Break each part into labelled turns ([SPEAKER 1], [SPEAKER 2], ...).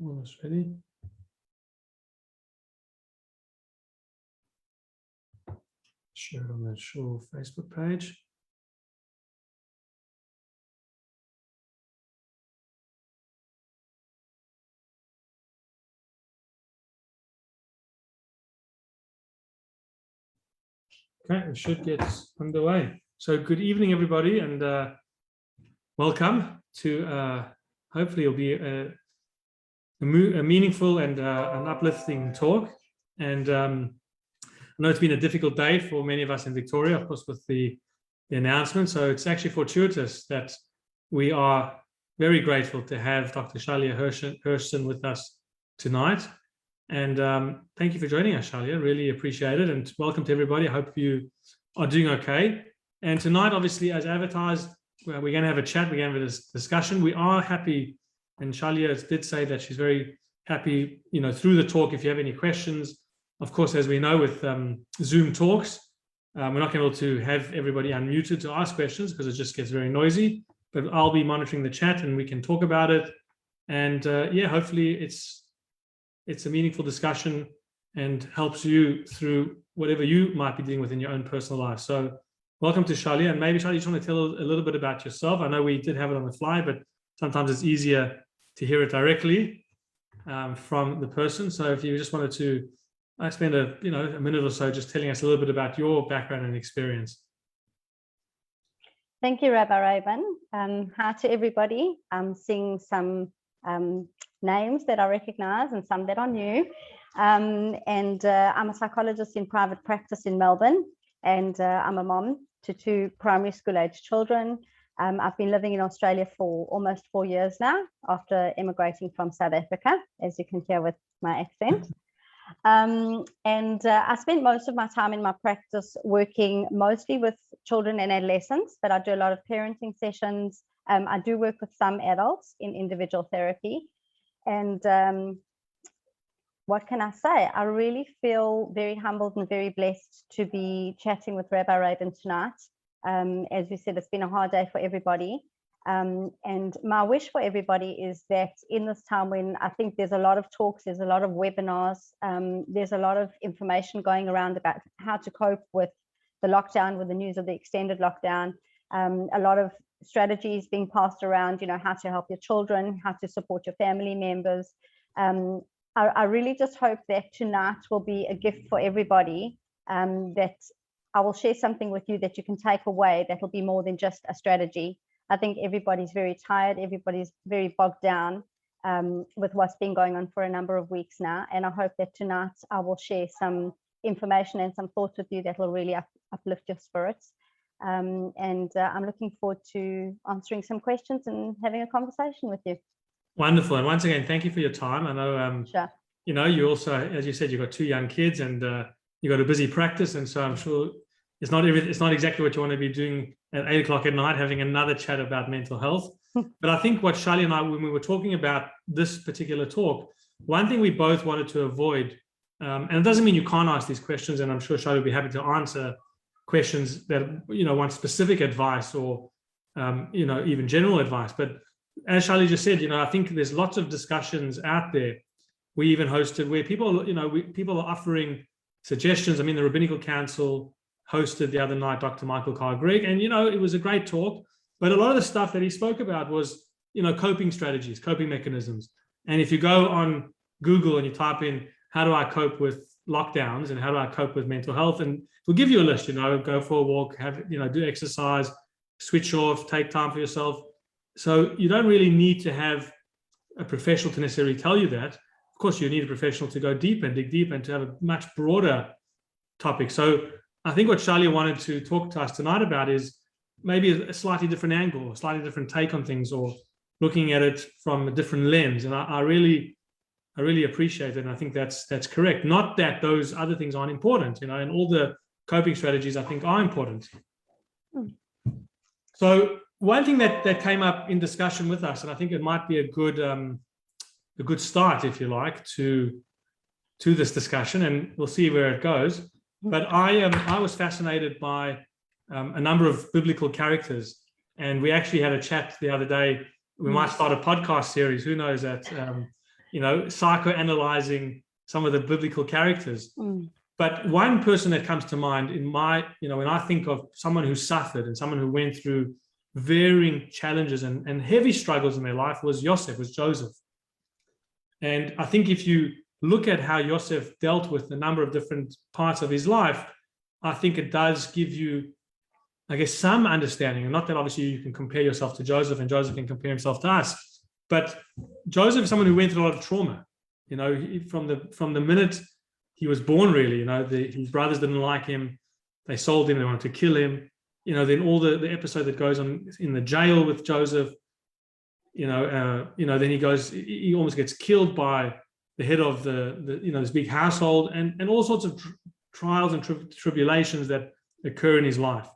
[SPEAKER 1] Almost ready. Share it on the Shul Facebook page. Okay, we should get underway. So good evening, everybody, and welcome to hopefully it'll be a meaningful and an uplifting talk. And I know it's been a difficult day for many of us in Victoria, of course, with the announcement. So it's actually fortuitous that we are very grateful to have Dr. Shalya Hirschson with us tonight. And thank you for joining us, Shalya. Really appreciate it. And welcome to everybody. I hope you are doing okay. And tonight, obviously, as advertised, we're going to have a chat. We're going to have a discussion. We are happy, and Shalya did say that she's very happy, through the talk, if you have any questions. Of course, as we know with Zoom talks, we're not going to be able to have everybody unmuted to ask questions because it just gets very noisy. But I'll be monitoring the chat and we can talk about it. And hopefully it's a meaningful discussion and helps you through whatever you might be dealing with in your own personal life. So welcome to Shalya. And maybe Shalya, you just want to tell a little bit about yourself. I know we did have it on the fly, but sometimes it's easier to hear it directly from the person. So if you just wanted to spend a minute or so just telling us a little bit about your background and experience.
[SPEAKER 2] Thank you, Rabbi Rabin. Hi to everybody. I'm seeing some names that I recognize and some that are new. I'm a psychologist in private practice in Melbourne, and I'm a mom to 2 primary school age children. I've been living in Australia for almost 4 years now after immigrating from South Africa, as you can hear with my accent. I spent most of my time in my practice working mostly with children and adolescents, but I do a lot of parenting sessions. I do work with some adults in individual therapy. And what can I say? I really feel very humbled and very blessed to be chatting with Rabbi Rabin tonight. As we said, it's been a hard day for everybody. And my wish for everybody is that in this time when I think there's a lot of talks, there's a lot of webinars, there's a lot of information going around about how to cope with the lockdown, with the news of the extended lockdown, a lot of strategies being passed around, how to help your children, how to support your family members. I really just hope that tonight will be a gift for everybody, that I will share something with you that you can take away that will be more than just a strategy. I think everybody's very tired. Everybody's very bogged down with what's been going on for a number of weeks now. And I hope that tonight I will share some information and some thoughts with you that will really uplift your spirits. I'm looking forward to answering some questions and having a conversation with you. Wonderful.
[SPEAKER 1] And once again, thank you for your time. I know,
[SPEAKER 2] sure.
[SPEAKER 1] You also, as you said, you've got 2 young kids and you've got a busy practice. And so I'm sure it's not exactly what you want to be doing at 8 o'clock at night, having another chat about mental health. But I think what Shalya and I, when we were talking about this particular talk, one thing we both wanted to avoid, and it doesn't mean you can't ask these questions, and I'm sure Shalya will be happy to answer questions that, want specific advice or, even general advice. But as Shalya just said, I think there's lots of discussions out there. We even hosted where people, people are offering suggestions. I mean, the Rabbinical Council hosted the other night Dr. Michael Carr-Gregg, and it was a great talk, but a lot of the stuff that he spoke about was coping strategies, coping mechanisms. And if you go on Google and you type in how do I cope with lockdowns and how do I cope with mental health, and we'll give you a list, go for a walk, have do exercise, switch off, take time for yourself. So you don't really need to have a professional to necessarily tell you that. Of course, you need a professional to go deep and dig deep and to have a much broader topic. So I think what Shalya wanted to talk to us tonight about is maybe a slightly different angle, a slightly different take on things, or looking at it from a different lens. And I really appreciate it. And I think that's correct. Not that those other things aren't important, and all the coping strategies I think are important. So one thing that came up in discussion with us, and I think it might be a good start, if you like, to this discussion, and we'll see where it goes. But I was fascinated by a number of biblical characters, and we actually had a chat the other day We might start a podcast series, who knows, that, psychoanalyzing some of the biblical characters. But one person that comes to mind when I think of someone who suffered and someone who went through varying challenges and heavy struggles in their life was Joseph. And I think if you look at how Joseph dealt with a number of different parts of his life, I think it does give you, I guess, some understanding. And not that obviously you can compare yourself to Joseph and Joseph can compare himself to us, but Joseph is someone who went through a lot of trauma. From the minute he was born, really, his brothers didn't like him. They sold him. They wanted to kill him. Then all the episode that goes on in the jail with Joseph, then he almost gets killed by the head of this big household, and all sorts of trials and tribulations that occur in his life.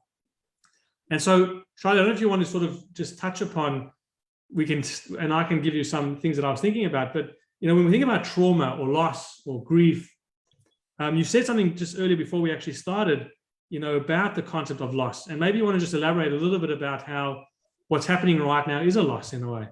[SPEAKER 1] And so, Shalya, I don't know if you want to sort of just touch upon, and I can give you some things that I was thinking about, but when we think about trauma or loss or grief, you said something just earlier before we actually started, about the concept of loss. And maybe you want to just elaborate a little bit about how what's happening right now is a loss in a way.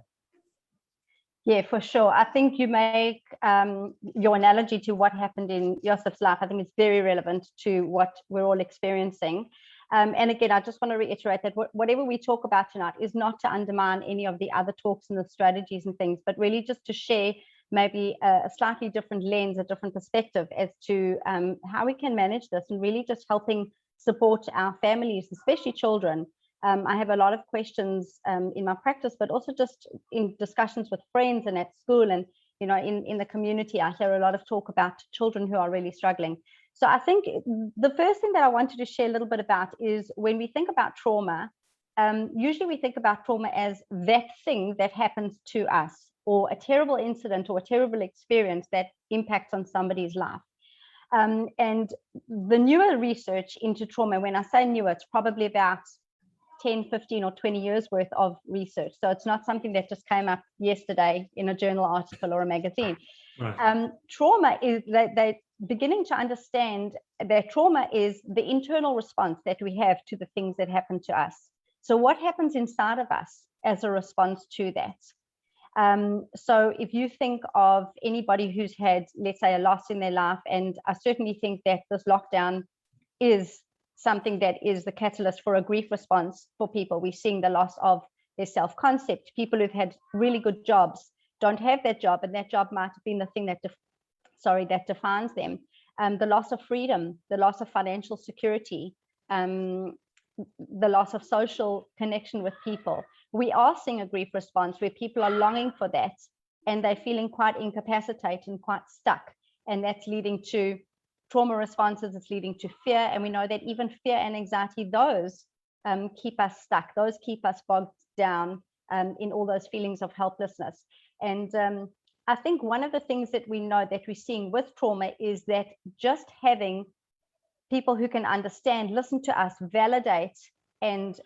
[SPEAKER 2] Yeah, for sure. I think you make your analogy to what happened in Joseph's life, I think it's very relevant to what we're all experiencing. And again, I just want to reiterate that whatever we talk about tonight is not to undermine any of the other talks and the strategies and things, but really just to share maybe a slightly different lens, a different perspective as to how we can manage this, and really just helping support our families, especially children. I have a lot of questions in my practice, but also just in discussions with friends and at school, and in the community, I hear a lot of talk about children who are really struggling. So I think the first thing that I wanted to share a little bit about is when we think about trauma, usually we think about trauma as that thing that happens to us, or a terrible incident or a terrible experience that impacts on somebody's life. And the newer research into trauma, when I say newer, it's probably about 10, 15 or 20 years worth of research. So it's not something that just came up yesterday in a journal article or a magazine. Right. Trauma is that they're beginning to understand that trauma is the internal response that we have to the things that happen to us. So what happens inside of us as a response to that? So if you think of anybody who's had, let's say, a loss in their life, and I certainly think that this lockdown is something that is the catalyst for a grief response for people. We're seeing the loss of their self-concept. People who've had really good jobs don't have that job, and that job might have been the thing that defines them. The loss of freedom, the loss of financial security, the loss of social connection with people. We are seeing a grief response where people are longing for that, and they're feeling quite incapacitated and quite stuck. And that's leading to trauma responses, it's leading to fear. And we know that even fear and anxiety, those keep us stuck, those keep us bogged down in all those feelings of helplessness. And I think one of the things that we know that we're seeing with trauma is that just having people who can understand, listen to us, validate, and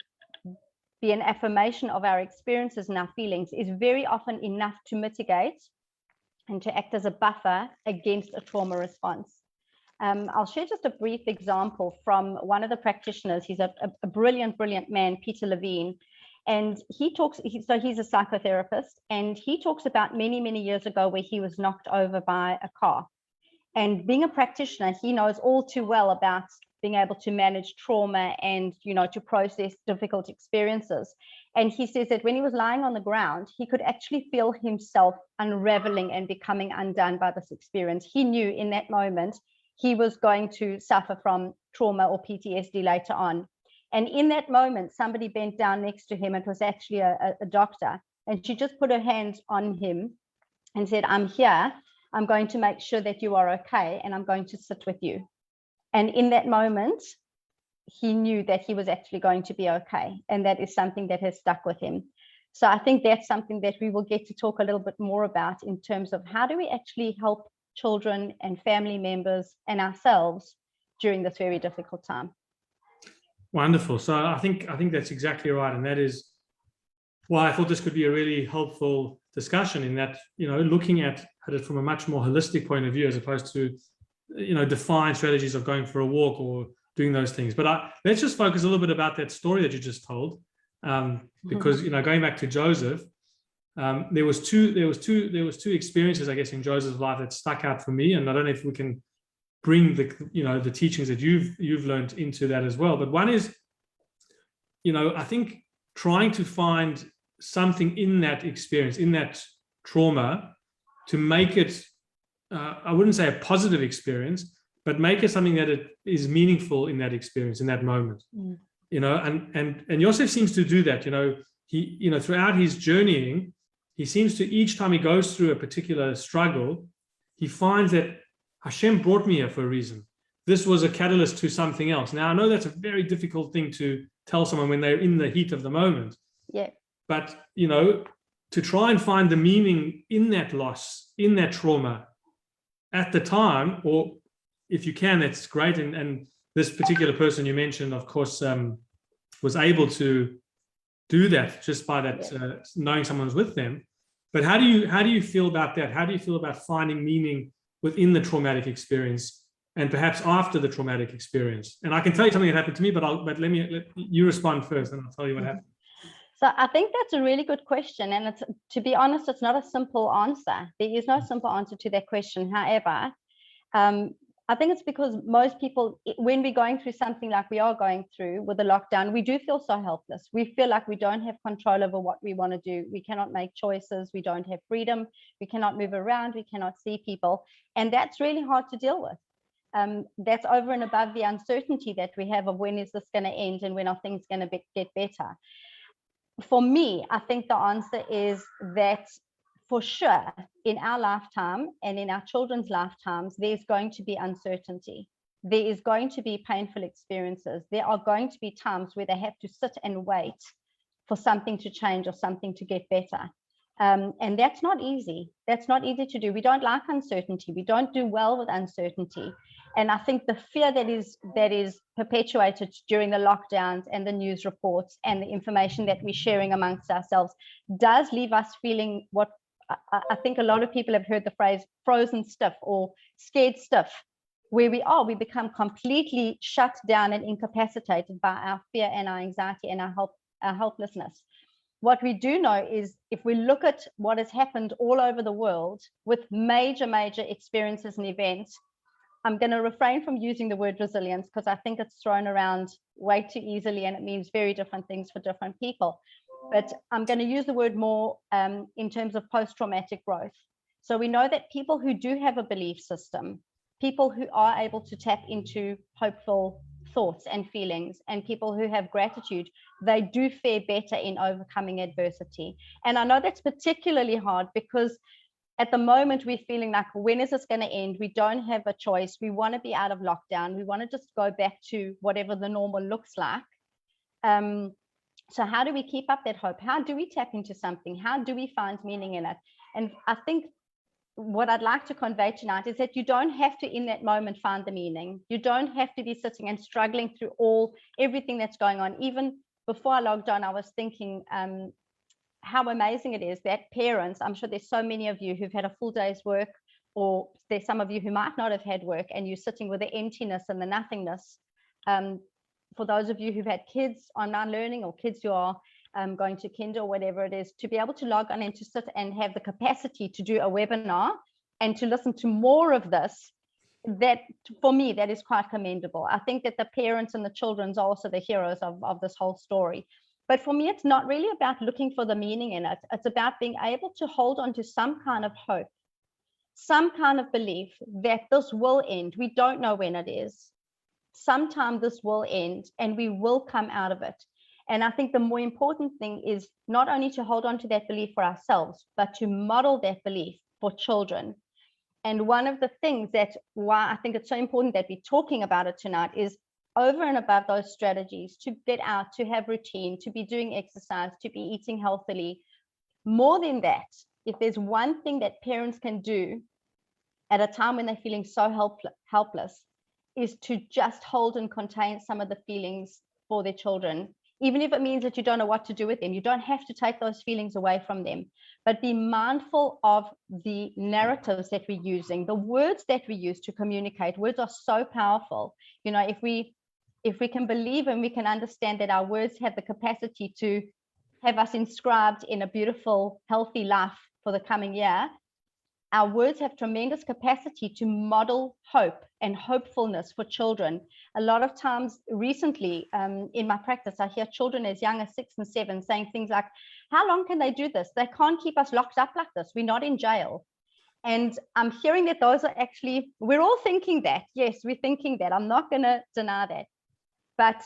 [SPEAKER 2] be an affirmation of our experiences and our feelings is very often enough to mitigate and to act as a buffer against a trauma response. I'll share just a brief example from one of the practitioners. He's a brilliant, brilliant man, Peter Levine. And he's a psychotherapist, and he talks about many, many years ago where he was knocked over by a car. And being a practitioner, he knows all too well about being able to manage trauma and, to process difficult experiences. And he says that when he was lying on the ground, he could actually feel himself unraveling and becoming undone by this experience. He knew in that moment he was going to suffer from trauma or PTSD later on. And in that moment, somebody bent down next to him. It was actually a doctor. And she just put her hand on him and said, "I'm here. I'm going to make sure that you are okay. And I'm going to sit with you." And in that moment, he knew that he was actually going to be okay. And that is something that has stuck with him. So I think that's something that we will get to talk a little bit more about in terms of how do we actually help children and family members and ourselves during this very difficult time.
[SPEAKER 1] Wonderful. So I think that's exactly right. And that is why I thought this could be a really helpful discussion, in that, looking at it from a much more holistic point of view, as opposed to, define strategies of going for a walk or doing those things. But let's just focus a little bit about that story that you just told, because, going back to Joseph, There was two experiences, I guess, in Joseph's life that stuck out for me, and I don't know if we can bring the teachings that you've learned into that as well. But one is, I think trying to find something in that experience, in that trauma, to make it, I wouldn't say a positive experience, but make it something that it is meaningful in that experience, in that moment. And Yosef seems to do that. He throughout his journeying, he seems to, each time he goes through a particular struggle, he finds that Hashem brought me here for a reason. This was a catalyst to something else. Now, I know that's a very difficult thing to tell someone when they're in the heat of the moment.
[SPEAKER 2] Yeah.
[SPEAKER 1] But, to try and find the meaning in that loss, in that trauma at the time, or if you can, that's great. And this particular person you mentioned, of course, was able to do that just by that, knowing someone's with them. But how do you feel about that? How do you feel about finding meaning within the traumatic experience and perhaps after the traumatic experience? And I can tell you something that happened to me, but let you respond first, and I'll tell you what happened.
[SPEAKER 2] So I think that's a really good question. And to be honest, it's not a simple answer. There is no simple answer to that question. However, I think it's because most people, when we're going through something like we are going through with the lockdown, we do feel so helpless. We feel like we don't have control over what we want to do. We cannot make choices. We don't have freedom. We cannot move around. We cannot see people. And that's really hard to deal with. That's over and above the uncertainty that we have of when is this going to end and when are things going to get better. For me, I think the answer is that for sure, in our lifetime and in our children's lifetimes, there's going to be uncertainty. There is going to be painful experiences. There are going to be times where they have to sit and wait for something to change or something to get better. And that's not easy. That's not easy to do. We don't like uncertainty. We don't do well with uncertainty. And I think the fear that is perpetuated during the lockdowns and the news reports and the information that we're sharing amongst ourselves does leave us feeling what I think a lot of people have heard the phrase frozen stiff or scared stiff, where we become completely shut down and incapacitated by our fear and our anxiety and our helplessness. What we do know is if we look at what has happened all over the world with major experiences and events, I'm going to refrain from using the word resilience because I think it's thrown around way too easily and it means very different things for different people. But I'm going to use the word more in terms of post-traumatic growth. So we know that people who do have a belief system, people who are able to tap into hopeful thoughts and feelings, and people who have gratitude, they do fare better in overcoming adversity. And I know that's particularly hard because at the moment we're feeling like, when is this going to end? We don't have a choice. We want to be out of lockdown. We want to just go back to whatever the normal looks like. So how do we keep up that hope? How do we tap into something? How do we find meaning in it? And I think what I'd like to convey tonight is that you don't have to, in that moment, find the meaning. You don't have to be sitting and struggling through everything that's going on. Even before lockdown, I was thinking how amazing it is that parents, I'm sure there's so many of you who've had a full day's work, or there's some of you who might not have had work, and you're sitting with the emptiness and the nothingness. For those of you who've had kids online learning or kids who are going to kinder or whatever it is, to be able to log on and to sit and have the capacity to do a webinar and to listen to more of this, that for me, that is quite commendable. I think that the parents and the children are also the heroes of this whole story. But for me, it's not really about looking for the meaning in it. It's about being able to hold on to some kind of hope, some kind of belief that this will end. We don't know when it is. Sometime this will end and we will come out of it. And I think the more important thing is not only to hold on to that belief for ourselves, but to model that belief for children. And one of the things that's why I think it's so important that we're talking about it tonight is over and above those strategies to get out, to have routine, to be doing exercise, to be eating healthily. More than that, if there's one thing that parents can do at a time when they're feeling so helpless, is to just hold and contain some of the feelings for their children. Even if it means that you don't know what to do with them, you don't have to take those feelings away from them, but be mindful of the narratives that we're using, the words that we use to communicate. Words are so powerful. You know, if we can believe and we can understand that our words have the capacity to have us inscribed in a beautiful, healthy life for the coming year, our words have tremendous capacity to model hope and hopefulness for children. A lot of times recently in my practice, I hear children as young as 6 and 7 saying things like, how long can they do this? They can't keep us locked up like this. We're not in jail. And I'm hearing that those are actually, we're all thinking that. Yes, we're thinking that. I'm not going to deny that. But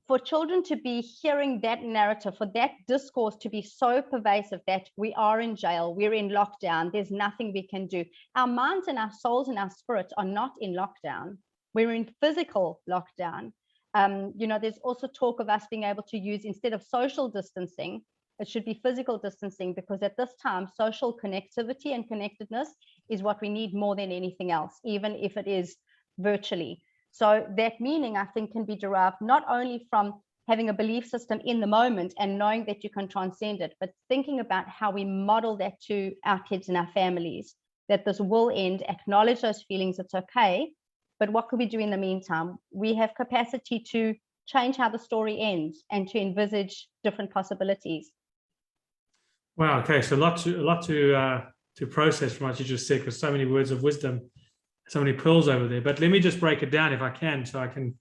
[SPEAKER 2] for children to be hearing that narrative, for that discourse to be so pervasive that we are in jail, we're in lockdown, there's nothing we can do. Our minds and our souls and our spirits are not in lockdown. We're in physical lockdown. There's also talk of us being able to use, instead of social distancing, it should be physical distancing, because at this time, social connectivity and connectedness is what we need more than anything else, even if it is virtually. So that meaning, I think, can be derived not only from having a belief system in the moment and knowing that you can transcend it, but thinking about how we model that to our kids and our families, that this will end, acknowledge those feelings, it's okay, but what could we do in the meantime? We have capacity to change how the story ends and to envisage different possibilities.
[SPEAKER 1] Wow. Okay. So a lot to process from what you just said, because so many words of wisdom, so many pearls over there. But let me just break it down if I can, so I can,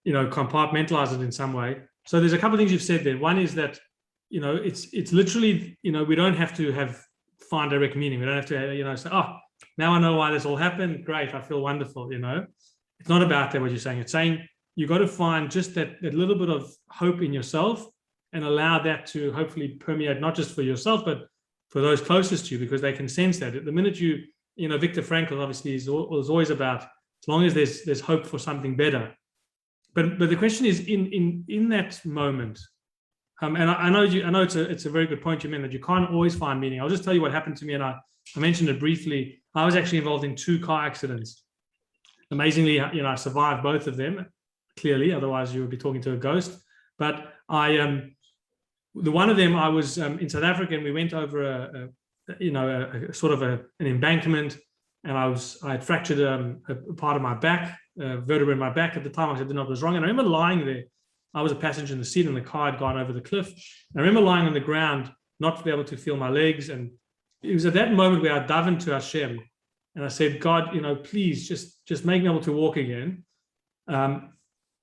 [SPEAKER 1] compartmentalize it in some way. So there's a couple of things you've said there. One is that, it's literally, we don't have to find direct meaning. We don't have to, say, oh, now I know why this all happened. Great. I feel wonderful. It's not about that, what you're saying. It's saying you got to find just that little bit of hope in yourself and allow that to hopefully permeate, not just for yourself, but for those closest to you, because they can sense that. At the minute Viktor Frankl obviously is always about, as long as there's hope for something better. But the question is, in that moment, and I know it's a very good point you made, that you can't always find meaning. I'll just tell you what happened to me, and I mentioned it briefly. I was actually involved in 2 car accidents. Amazingly, I survived both of them. Clearly, otherwise you would be talking to a ghost. But the one of them, I was in South Africa, and we went over a sort of an embankment, and I had fractured a part of my back, vertebra in my back. At the time, I didn't know what was wrong, and I remember lying there. I was a passenger in the seat, and the car had gone over the cliff. I remember lying on the ground, not to be able to feel my legs, and it was at that moment where I dove into Hashem, and I said, God, please just make me able to walk again.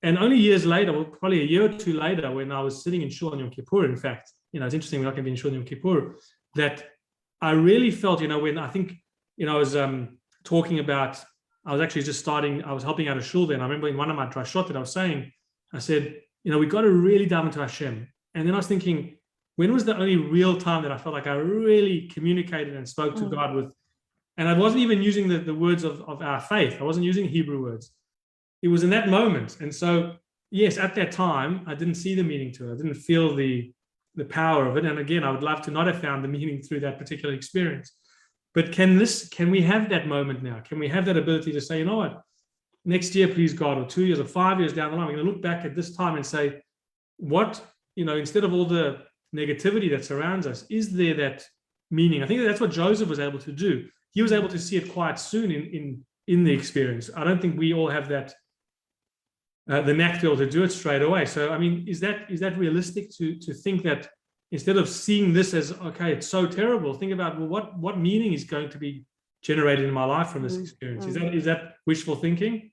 [SPEAKER 1] And only years later, well, probably a year or 2 later, when I was sitting in Shul on Yom Kippur, in fact, it's interesting, we're not going to be in Shul on Yom Kippur, that I really felt, when I think, I was talking about, I was actually just starting, I was helping out a shul there, and I remember in one of my drashot that I was saying, I said, we got to really dive into Hashem. And then I was thinking, when was the only real time that I felt like I really communicated and spoke to God with? And I wasn't even using the words of our faith. I wasn't using Hebrew words. It was in that moment. And so, yes, at that time, I didn't see the meaning to it. I didn't feel the power of it. And again, I would love to not have found the meaning through that particular experience. But can we have that moment now? Can we have that ability to say, you know what, next year, please God, or 2 years or 5 years down the line, we're going to look back at this time and say, what, instead of all the negativity that surrounds us, is there that meaning? I think that's what Joseph was able to do. He was able to see it quite soon in the experience. I don't think we all have that the knack to be able to do it straight away. So, is that realistic to think that instead of seeing this as, okay, it's so terrible, think about, well, what meaning is going to be generated in my life from this experience? Is that wishful thinking?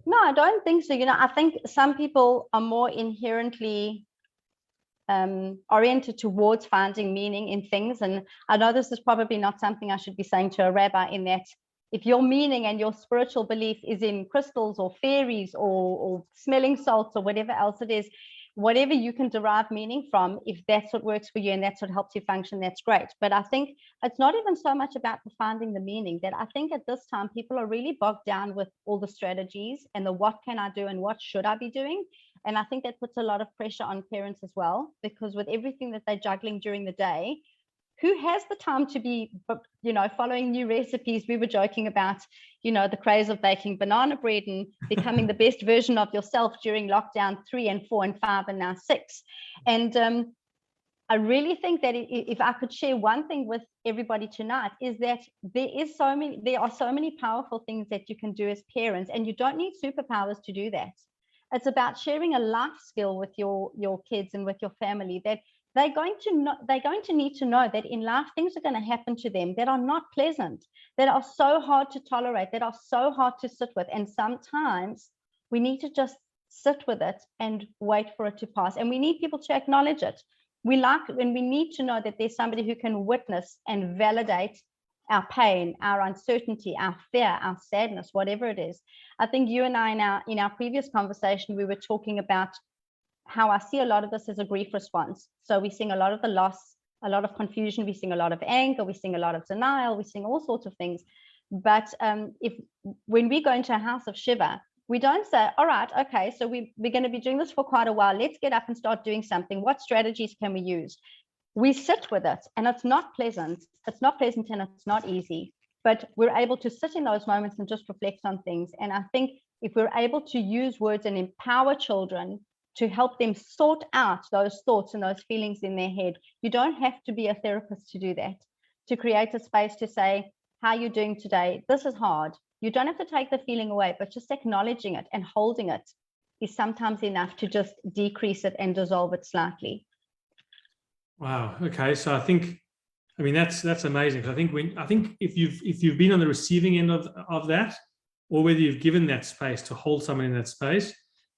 [SPEAKER 2] No, I don't think so. I think some people are more inherently oriented towards finding meaning in things. And I know this is probably not something I should be saying to a rabbi, in that if your meaning and your spiritual belief is in crystals or fairies or smelling salts or whatever else it is, whatever you can derive meaning from, if that's what works for you and that's what helps you function, that's great. But I think it's not even so much about finding the meaning, that I think at this time people are really bogged down with all the strategies and the what can I do and what should I be doing. And I think that puts a lot of pressure on parents as well, because with everything that they're juggling during the day, who has the time to be, following new recipes? We were joking about, the craze of baking banana bread and becoming the best version of yourself during lockdown 3 and 4 and 5 and now 6. And I really think that if I could share one thing with everybody tonight, is that there are so many powerful things that you can do as parents, and you don't need superpowers to do that. It's about sharing a life skill with your kids and with your family, that they're going to need to know that in life things are going to happen to them that are not pleasant, that are so hard to tolerate, that are so hard to sit with. And sometimes we need to just sit with it and wait for it to pass. And we need people to acknowledge it. We need to know that there's somebody who can witness and validate our pain, our uncertainty, our fear, our sadness, whatever it is. I think you and I in our previous conversation, we were talking about how I see a lot of this as a grief response. So we're seeing a lot of the loss, a lot of confusion, we're seeing a lot of anger, we're seeing a lot of denial, we're seeing all sorts of things. But when we go into a house of Shiva, we don't say, all right, okay, so we're going to be doing this for quite a while. Let's get up and start doing something. What strategies can we use? We sit with it, and it's not pleasant. It's not pleasant and it's not easy, but we're able to sit in those moments and just reflect on things. And I think if we're able to use words and empower children to help them sort out those thoughts and those feelings in their head, you don't have to be a therapist to do that, to create a space to say, how are you doing today? This is hard. You don't have to take the feeling away, but just acknowledging it and holding it is sometimes enough to just decrease it and dissolve it slightly.
[SPEAKER 1] Wow. Okay. So I mean, that's amazing. I think if you've been on the receiving end of that, or whether you've given that space to hold someone in that space,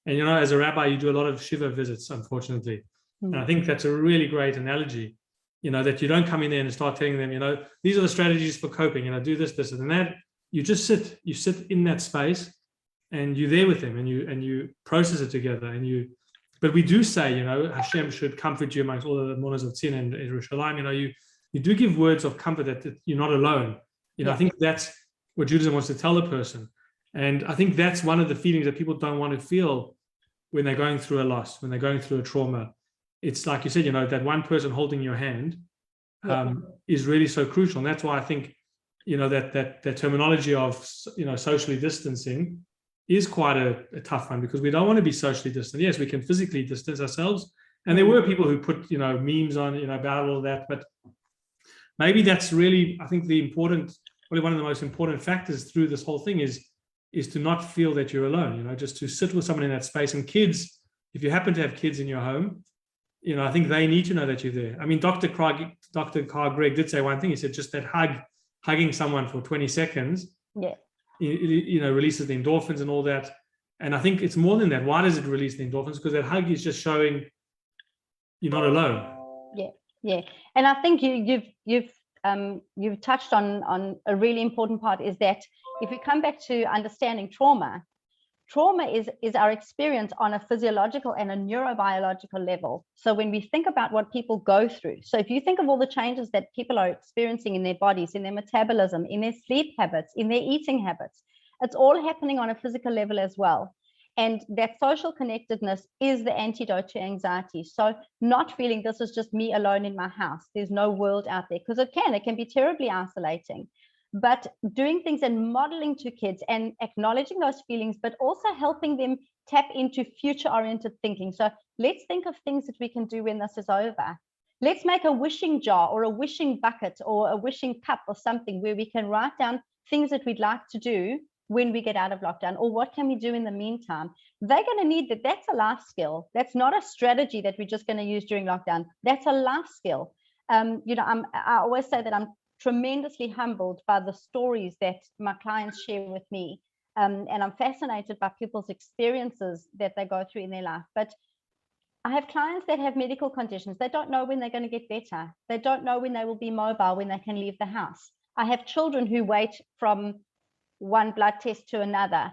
[SPEAKER 1] and as a rabbi, you do a lot of Shiva visits, unfortunately. And I think that's a really great analogy, that you don't come in there and start telling them, these are the strategies for coping, do this, this, and that. You just sit in that space, and you're there with them, and you process it together, but we do say, Hashem should comfort you amongst all the mourners of Tzin and Yerushalayim. You do give words of comfort that you're not alone. I think that's what Judaism wants to tell the person. And I think that's one of the feelings that people don't want to feel when they're going through a loss, when they're going through a trauma. It's like you said, that one person holding your hand is really so crucial. And that's why I think, that terminology of, socially distancing is quite a tough one, because we don't want to be socially distant. Yes, we can physically distance ourselves. And there were people who put, memes on, about all that. But maybe that's really, I think, probably one of the most important factors through this whole thing is to not feel that you're alone, just to sit with someone in that space. And kids, if you happen to have kids in your home, I think they need to know that you're there. I mean, Dr. Carl Gregg did say one thing. He said just that hugging someone for 20 seconds, releases the endorphins and all that. And I think it's more than that. Why does it release the endorphins? Because that hug is just showing you're not alone.
[SPEAKER 2] Yeah. And I think you've touched on a really important part, is that if we come back to understanding trauma is our experience on a physiological and a neurobiological level. So when we think about what people go through, so if you think of all the changes that people are experiencing in their bodies, in their metabolism, in their sleep habits, in their eating habits, it's all happening on a physical level as well. And that social connectedness is the antidote to anxiety. So not feeling this is just me alone in my house, there's no world out there, because it can be terribly isolating. But doing things and modeling to kids and acknowledging those feelings, but also helping them tap into future-oriented thinking. So let's think of things that we can do when this is over. Let's make a wishing jar or a wishing bucket or a wishing cup or something where we can write down things that we'd like to do when we get out of lockdown, or what can we do in the meantime. They're going to need that. That's a life skill. That's not a strategy that we're just going to use during lockdown. That's a life skill. I always say that I'm tremendously humbled by the stories that my clients share with me. And I'm fascinated by people's experiences that they go through in their life. But I have clients that have medical conditions. They don't know when they're going to get better. They don't know when they will be mobile, when they can leave the house. I have children who wait from one blood test to another,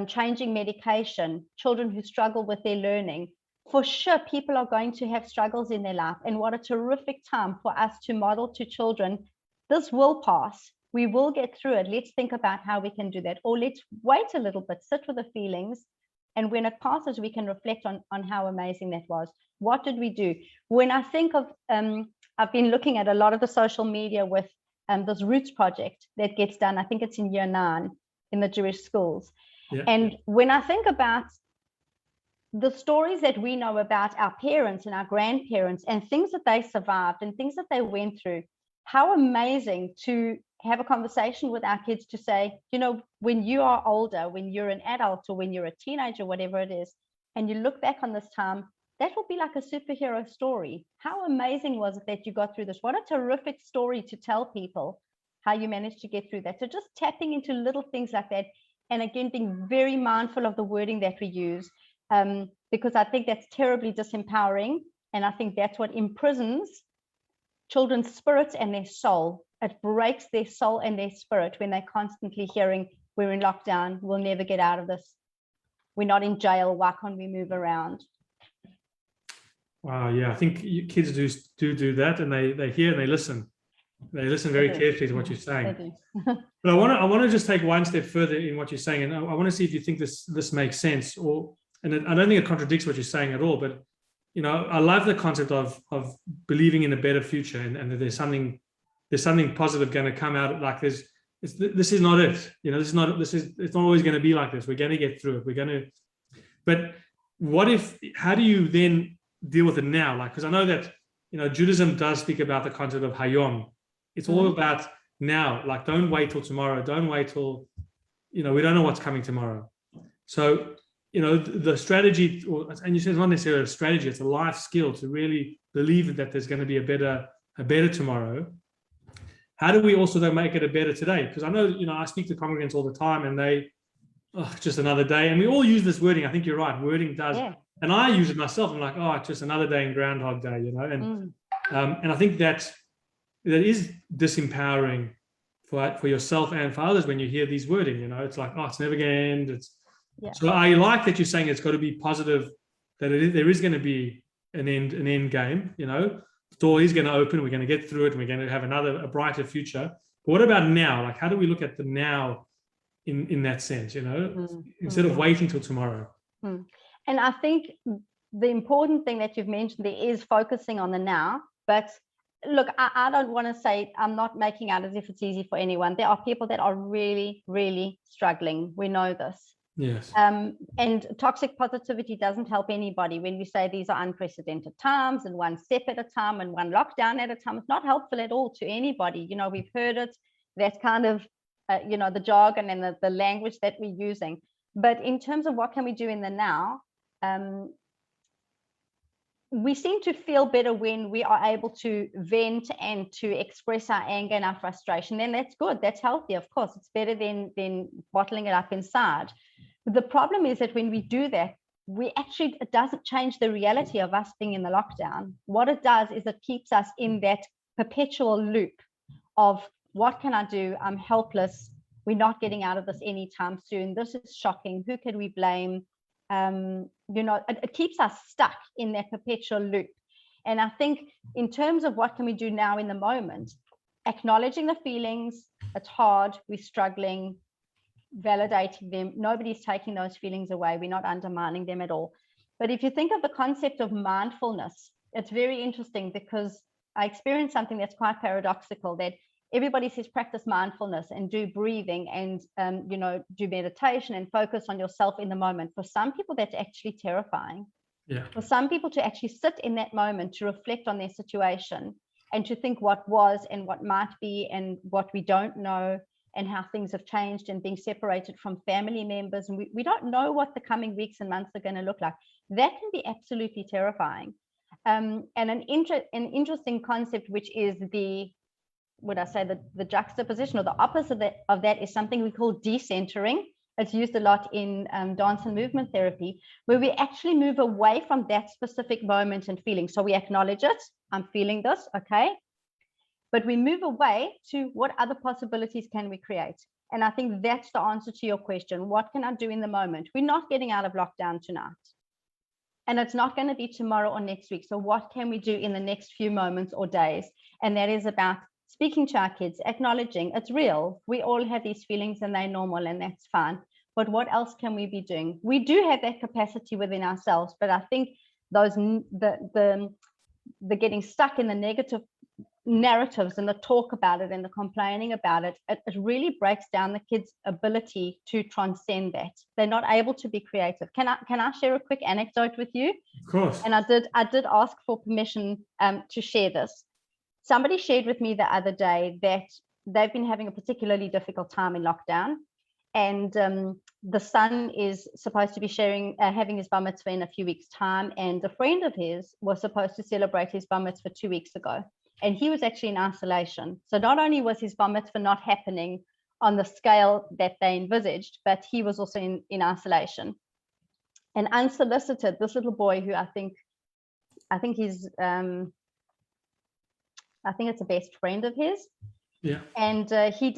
[SPEAKER 2] changing medication, children who struggle with their learning. For sure, people are going to have struggles in their life. And what a terrific time for us to model to children, this will pass. We will get through it. Let's think about how we can do that. Or let's wait a little bit, sit with the feelings. And when it passes, we can reflect on how amazing that was. What did we do? When I think of, I've been looking at a lot of the social media with this Roots project that gets done. I think it's in year 9 in the Jewish schools. Yeah. And when I think about the stories that we know about our parents and our grandparents and things that they survived and things that they went through, how amazing to have a conversation with our kids to say, when you are older, when you're an adult or when you're a teenager, whatever it is, and you look back on this time, that will be like a superhero story. How amazing was it that you got through this? What a terrific story to tell people how you managed to get through that. So just tapping into little things like that. And again, being very mindful of the wording that we use, because I think that's terribly disempowering. And I think that's what imprisons children's spirits and their soul. It breaks their soul and their spirit when they're constantly hearing, we're in lockdown, we'll never get out of this. We're not in jail, why can't we move around?
[SPEAKER 1] Wow, yeah, I think kids do that, and they hear and they listen. They listen very carefully to what you're saying. But I want to just take one step further in what you're saying, and I want to see if you think this makes sense, and I don't think it contradicts what you're saying at all. But I love the concept of believing in a better future, and that there's something positive going to come out. Like this is not it. It's not always going to be like this. We're going to get through it. But what if? How do you then deal with it now? Like, because I know that Judaism does speak about the concept of hayom. It's all about now. Like, don't wait till tomorrow. Don't wait till we don't know what's coming tomorrow. So the strategy, and you said it's not necessarily a strategy, it's a life skill to really believe that there's going to be a better tomorrow. How do we also then make it a better today? Because I know I speak to congregants all the time, and they just another day, and we all use this wording. I think you're right. Wording does. Yeah. And I use it myself. I'm like, it's just another day in Groundhog Day, and I think that is disempowering for yourself and for others when you hear these wording. It's like, it's never going to end. So I like that you're saying it's got to be positive, that there is going to be an end game. The door is going to open. We're going to get through it, and we're going to have a brighter future. But what about now? Like, how do we look at the now in that sense? Instead of waiting till tomorrow.
[SPEAKER 2] And I think the important thing that you've mentioned there is focusing on the now. But look, I don't want to say, I'm not making out as if it's easy for anyone. There are people that are really, really struggling. We know this.
[SPEAKER 1] Yes.
[SPEAKER 2] And toxic positivity doesn't help anybody. When we say these are unprecedented times and one step at a time and one lockdown at a time, it's not helpful at all to anybody. We've heard it. That's kind of, the jargon and the language that we're using. But in terms of what can we do in the now, we seem to feel better when we are able to vent and to express our anger and our frustration. Then that's good. That's healthy. Of course, it's better than bottling it up inside. But the problem is that when we do that, it doesn't change the reality of us being in the lockdown. What it does is it keeps us in that perpetual loop of, what can I do? I'm helpless. We're not getting out of this anytime soon. This is shocking. Who can we blame? It keeps us stuck in that perpetual loop. And I think in terms of what can we do now in the moment, acknowledging the feelings, it's hard, we're struggling, validating them. Nobody's taking those feelings away. We're not undermining them at all. But if you think of the concept of mindfulness, it's very interesting, because I experienced something that's quite paradoxical, that everybody says practice mindfulness and do breathing and do meditation and focus on yourself in the moment. For some people, that's actually terrifying.
[SPEAKER 1] Yeah.
[SPEAKER 2] For some people to actually sit in that moment, to reflect on their situation and to think what was and what might be and what we don't know, and how things have changed, and being separated from family members. And we don't know what the coming weeks and months are going to look like. That can be absolutely terrifying. And an interesting concept, which is the juxtaposition, or the opposite of that is something we call decentering. It's used a lot in dance and movement therapy, where we actually move away from that specific moment and feeling. So we acknowledge it. I'm feeling this, okay. But we move away to what other possibilities can we create? And I think that's the answer to your question. What can I do in the moment? We're not getting out of lockdown tonight. And it's not going to be tomorrow or next week. So what can we do in the next few moments or days? And that is about speaking to our kids, acknowledging it's real. We all have these feelings and they're normal, and that's fine. But what else can we be doing? We do have that capacity within ourselves, but I think the getting stuck in the negative narratives and the talk about it and the complaining about it, it really breaks down the kids' ability to transcend that. They're not able to be creative. Can I share a quick anecdote with you?
[SPEAKER 1] Of course.
[SPEAKER 2] And I did ask for permission to share this. Somebody shared with me the other day that they've been having a particularly difficult time in lockdown, and the son is supposed to be having his bar mitzvah in a few weeks' time, and a friend of his was supposed to celebrate his bar mitzvah 2 weeks ago, and he was actually in isolation. So not only was his bar mitzvah not happening on the scale that they envisaged, but he was also in isolation. And unsolicited, this little boy, who I think he's I think it's a best friend of his.
[SPEAKER 1] Yeah.
[SPEAKER 2] And he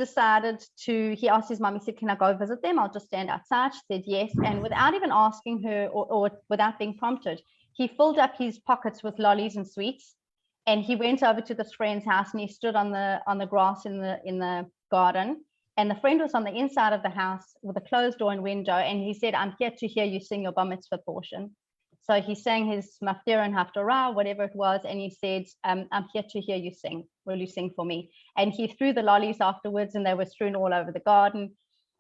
[SPEAKER 2] asked his mom, he said, can I go visit them? I'll just stand outside. She said yes. And without even asking her or without being prompted, he filled up his pockets with lollies and sweets. And he went over to this friend's house, and he stood on the grass in the garden. And the friend was on the inside of the house with a closed door and window. And he said, I'm here to hear you sing your bar mitzvah portion. So he sang his maftir and haftarah, whatever it was, and he said, I'm here to hear you sing. Will you sing for me? And he threw the lollies afterwards, and they were strewn all over the garden.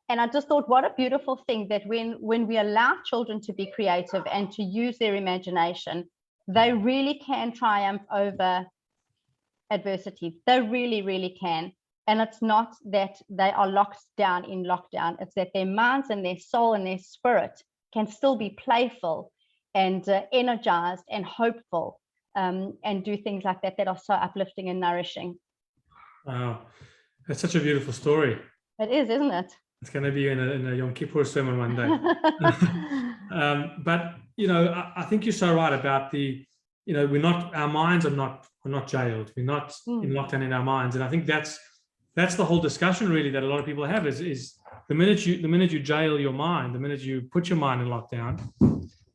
[SPEAKER 2] And I just thought, what a beautiful thing that when we allow children to be creative and to use their imagination, they really can triumph over adversity. They really, really can. And it's not that they are locked down in lockdown. It's that their minds and their soul and their spirit can still be playful and energized and hopeful, and do things like that are so uplifting and nourishing.
[SPEAKER 1] Wow, that's such a beautiful story.
[SPEAKER 2] It is, isn't it?
[SPEAKER 1] It's going to be in a Yom Kippur sermon one day. But I think you're so right about our minds are not jailed. We're not in lockdown in our minds, and I think that's the whole discussion really that a lot of people have is the minute you jail your mind, the minute you put your mind in lockdown,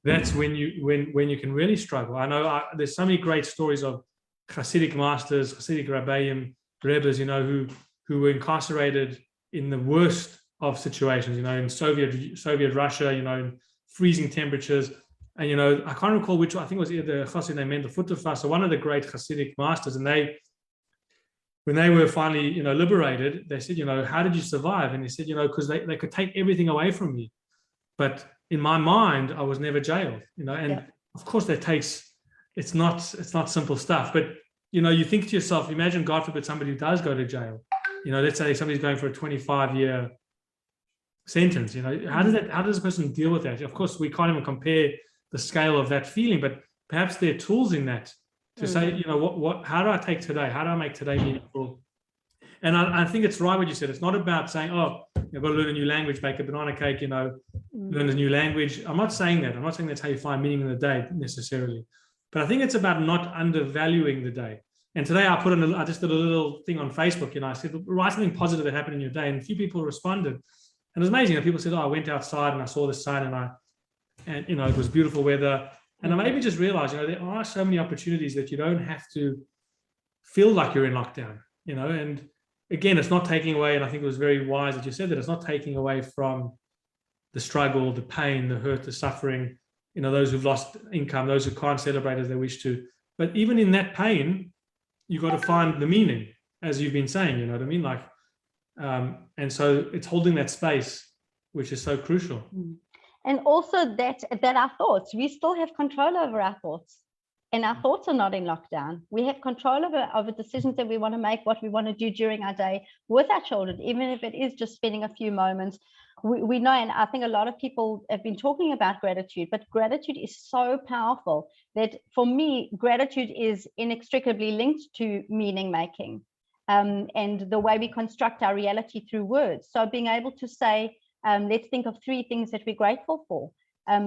[SPEAKER 1] that's when you can really struggle. I know there's so many great stories of Hasidic masters, Hasidic Rabbeim, Rebbes, who were incarcerated in the worst of situations, in Soviet Russia, in freezing temperatures. And, I can't recall which, I think it was either Chassid named Mendel Futterfass, so one of the great Hasidic masters. And when they were finally, liberated, they said, how did you survive? And he said, because they could take everything away from me. But in my mind, I was never jailed, and of course it's not simple stuff, but, you think to yourself, imagine, God forbid, somebody who does go to jail, let's say somebody's going for a 25-year sentence, how does a person deal with that? Of course, we can't even compare the scale of that feeling, but perhaps there are tools in that to say, how do I take today? How do I make today meaningful? And I think it's right what you said. It's not about saying, oh, I've got to learn a new language, bake a banana cake, learn a new language. I'm not saying that. I'm not saying that's how you find meaning in the day necessarily. But I think it's about not undervaluing the day. And today I just did a little thing on Facebook, I said, write something positive that happened in your day. And a few people responded. And it was amazing. People said, oh, I went outside and I saw the sun and it was beautiful weather. And I maybe just realized, there are so many opportunities that you don't have to feel like you're in lockdown, and again, it's not taking away, and I think it was very wise that you said that, it's not taking away from the struggle, the pain, the hurt, the suffering, those who've lost income, those who can't celebrate as they wish to. But even in that pain, you've got to find the meaning, as you've been saying, you know what I mean? And so it's holding that space, which is so crucial.
[SPEAKER 2] And also that our thoughts, we still have control over our thoughts. And our thoughts are not in lockdown. We have control over decisions that we want to make, what we want to do during our day with our children, even if it is just spending a few moments. We know, and I think a lot of people have been talking about gratitude, but gratitude is so powerful that for me, gratitude is inextricably linked to meaning making, and the way we construct our reality through words. So being able to say, let's think of 3 things that we're grateful for,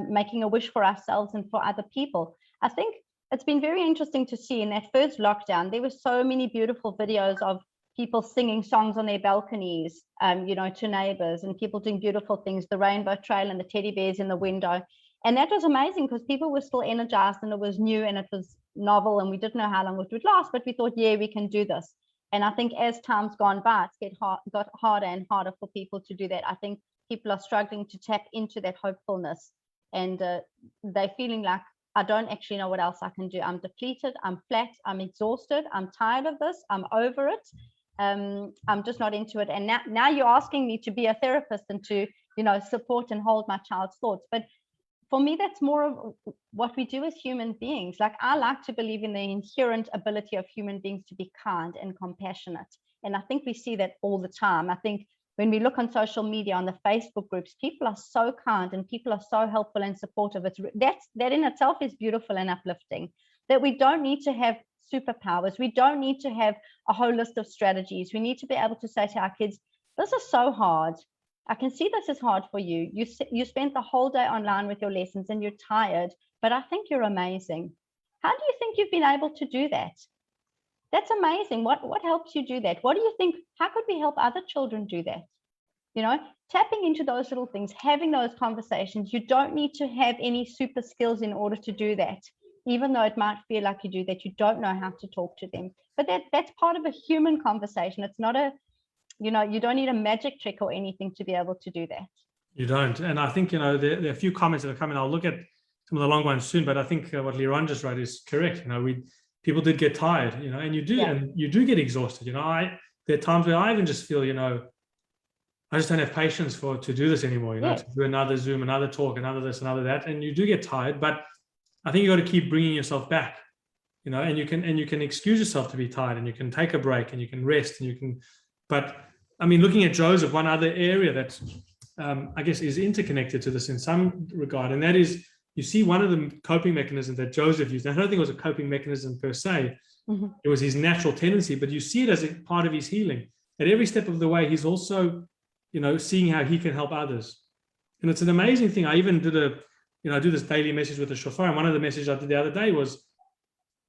[SPEAKER 2] making a wish for ourselves and for other people. I think it's been very interesting to see in that first lockdown, there were so many beautiful videos of people singing songs on their balconies, to neighbors, and people doing beautiful things, the rainbow trail and the teddy bears in the window. And that was amazing because people were still energized and it was new and it was novel and we didn't know how long it would last, but we thought, yeah, we can do this. And I think as time's gone by, it's got harder and harder for people to do that. I think people are struggling to tap into that hopefulness, and they're feeling like, I don't actually know what else I can do. I'm depleted, I'm flat, I'm exhausted, I'm tired of this, I'm over it. I'm just not into it. And now you're asking me to be a therapist and to, support and hold my child's thoughts. But for me, that's more of what we do as human beings. Like, I like to believe in the inherent ability of human beings to be kind and compassionate. And I think we see that all the time. I think when we look on social media, on the Facebook groups, people are so kind and people are so helpful and supportive. That in itself is beautiful and uplifting, that we don't need to have superpowers. We don't need to have a whole list of strategies. We need to be able to say to our kids, this is so hard. I can see this is hard for you. You spent the whole day online with your lessons and you're tired, but I think you're amazing. How do you think you've been able to do that? That's amazing. What helps you do that? What do you think? How could we help other children do that? You know, tapping into those little things, having those conversations. You don't need to have any super skills in order to do that, even though it might feel like you do, that you don't know how to talk to them. But that's part of a human conversation. It's not a, you know, you don't need a magic trick or anything to be able to do that.
[SPEAKER 1] You don't. And I think, you know, there are a few comments that are coming. I'll look at some of the long ones soon, but I think what Liran just wrote is correct. You know, people did get tired, you know, and you do get exhausted. You know, there are times where I even just feel, you know, I just don't have patience to do this anymore, you know, to do another Zoom, another talk, another this, another that. And you do get tired, but I think you got to keep bringing yourself back, you know, and you can excuse yourself to be tired, and you can take a break, and you can rest, and you can, but I mean, looking at Joseph, one other area that I guess is interconnected to this in some regard, and that is, you see one of the coping mechanisms that Joseph used. I don't think it was a coping mechanism per se. Mm-hmm. It was his natural tendency, but you see it as a part of his healing. At every step of the way, he's also, you know, seeing how he can help others. And it's an amazing thing. I even did I do this daily message with the shofar. And one of the messages I did the other day was,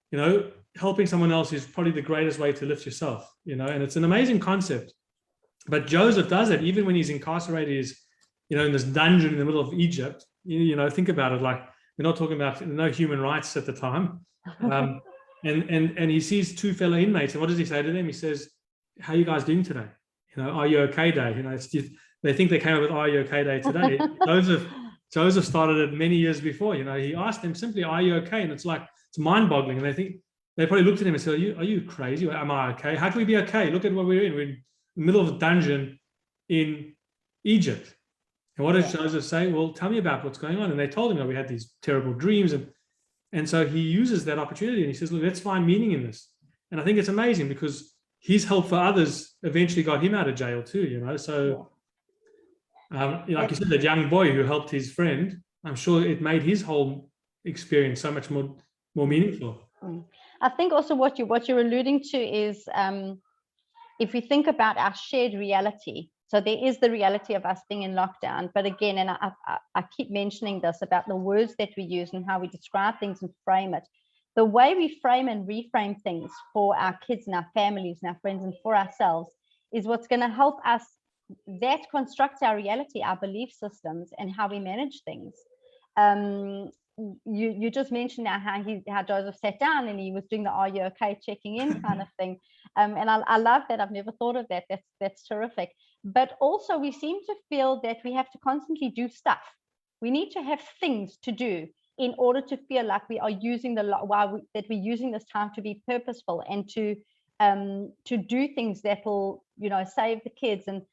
[SPEAKER 1] you know, helping someone else is probably the greatest way to lift yourself, you know, and it's an amazing concept. But Joseph does it even when he's incarcerated, he's, you know, in this dungeon in the middle of Egypt. You know, think about it, like, we're not talking about no human rights at the time. And he sees two fellow inmates, and what does he say to them? He says, how are you guys doing today? You know, are you okay day? You know, it's just, they think they came up with, are you okay day today? Joseph started it many years before. You know, he asked them simply, are you okay? And it's like, it's mind-boggling. And they probably looked at him and said, are you crazy? Am I okay? How can we be okay? Look at what we're in. We're in the middle of a dungeon in Egypt. And what does Joseph say? Well, tell me about what's going on. And they told him that we had these terrible dreams. And so he uses that opportunity, and he says, look, let's find meaning in this. And I think it's amazing, because his help for others eventually got him out of jail too, you know. So like you said, that young boy who helped his friend, I'm sure it made his whole experience so much more meaningful.
[SPEAKER 2] I think also what you're alluding to is, if we think about our shared reality, so there is the reality of us being in lockdown, but again, and I keep mentioning this about the words that we use and how we describe things and frame it. The way we frame and reframe things for our kids and our families and our friends and for ourselves is what's going to help us. That constructs our reality, our belief systems, and how we manage things. You just mentioned now how Joseph sat down and he was doing the "Are you okay?" checking in kind of thing, and I love that. I've never thought of that. That's terrific. But also, we seem to feel that we have to constantly do stuff. We need to have things to do in order to feel like we are using that we're using this time to be purposeful and to do things that will, you know, save the kids. And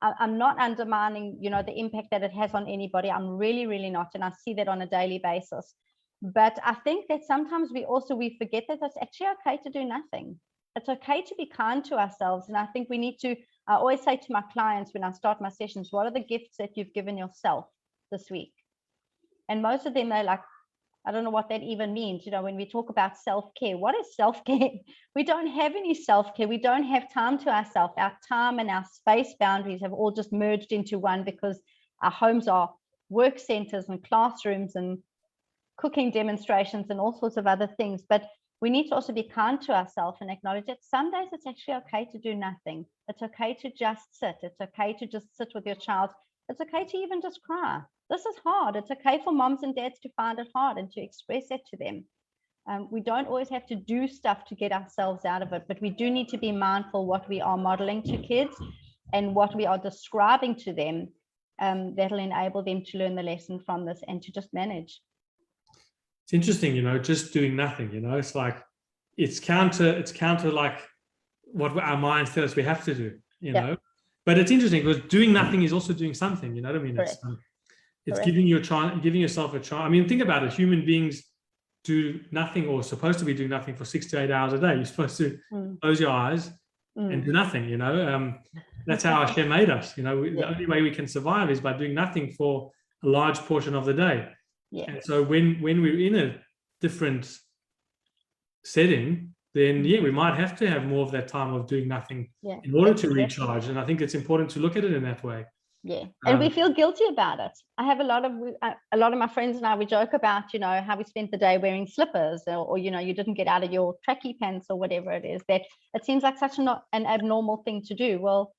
[SPEAKER 2] I'm not undermining, you know, the impact that it has on anybody. I'm really, really not. And I see that on a daily basis. But I think that sometimes we forget that it's actually okay to do nothing. It's okay to be kind to ourselves. And I think we need to, I always say to my clients when I start my sessions, what are the gifts that you've given yourself this week? And most of them, they're like, I don't know what that even means. You know, when we talk about self-care, what is self-care? We don't have any self-care. We don't have time to ourselves. Our time and our space boundaries have all just merged into one, because our homes are work centers and classrooms and cooking demonstrations and all sorts of other things. But we need to also be kind to ourselves and acknowledge that some days it's actually okay to do nothing. It's okay to just sit. It's okay to just sit with your child. It's okay to even just cry. This is hard. It's okay for moms and dads to find it hard and to express it to them. We don't always have to do stuff to get ourselves out of it, but we do need to be mindful what we are modeling to kids and what we are describing to them, that'll enable them to learn the lesson from this and to just manage.
[SPEAKER 1] It's interesting, you know, just doing nothing, you know, it's like, it's counter like what our minds tell us we have to do, you know, but it's interesting because doing nothing is also doing something, you know what I mean? It's giving yourself a chance. I mean, think about it. Human beings do nothing, or supposed to be doing nothing, for 6 to 8 hours a day. You're supposed to close your eyes and do nothing, you know. That's how Hashem made us. You know,
[SPEAKER 2] Yeah.
[SPEAKER 1] the only way we can survive is by doing nothing for a large portion of the day.
[SPEAKER 2] Yeah.
[SPEAKER 1] And so when we're in a different setting, then we might have to have more of that time of doing nothing in order to recharge. And I think it's important to look at it in that way.
[SPEAKER 2] Yeah, and we feel guilty about it. I have a lot of my friends and I, we joke about, you know, how we spent the day wearing slippers, or you know, you didn't get out of your tracky pants or whatever it is. That it seems like such an abnormal thing to do. Well,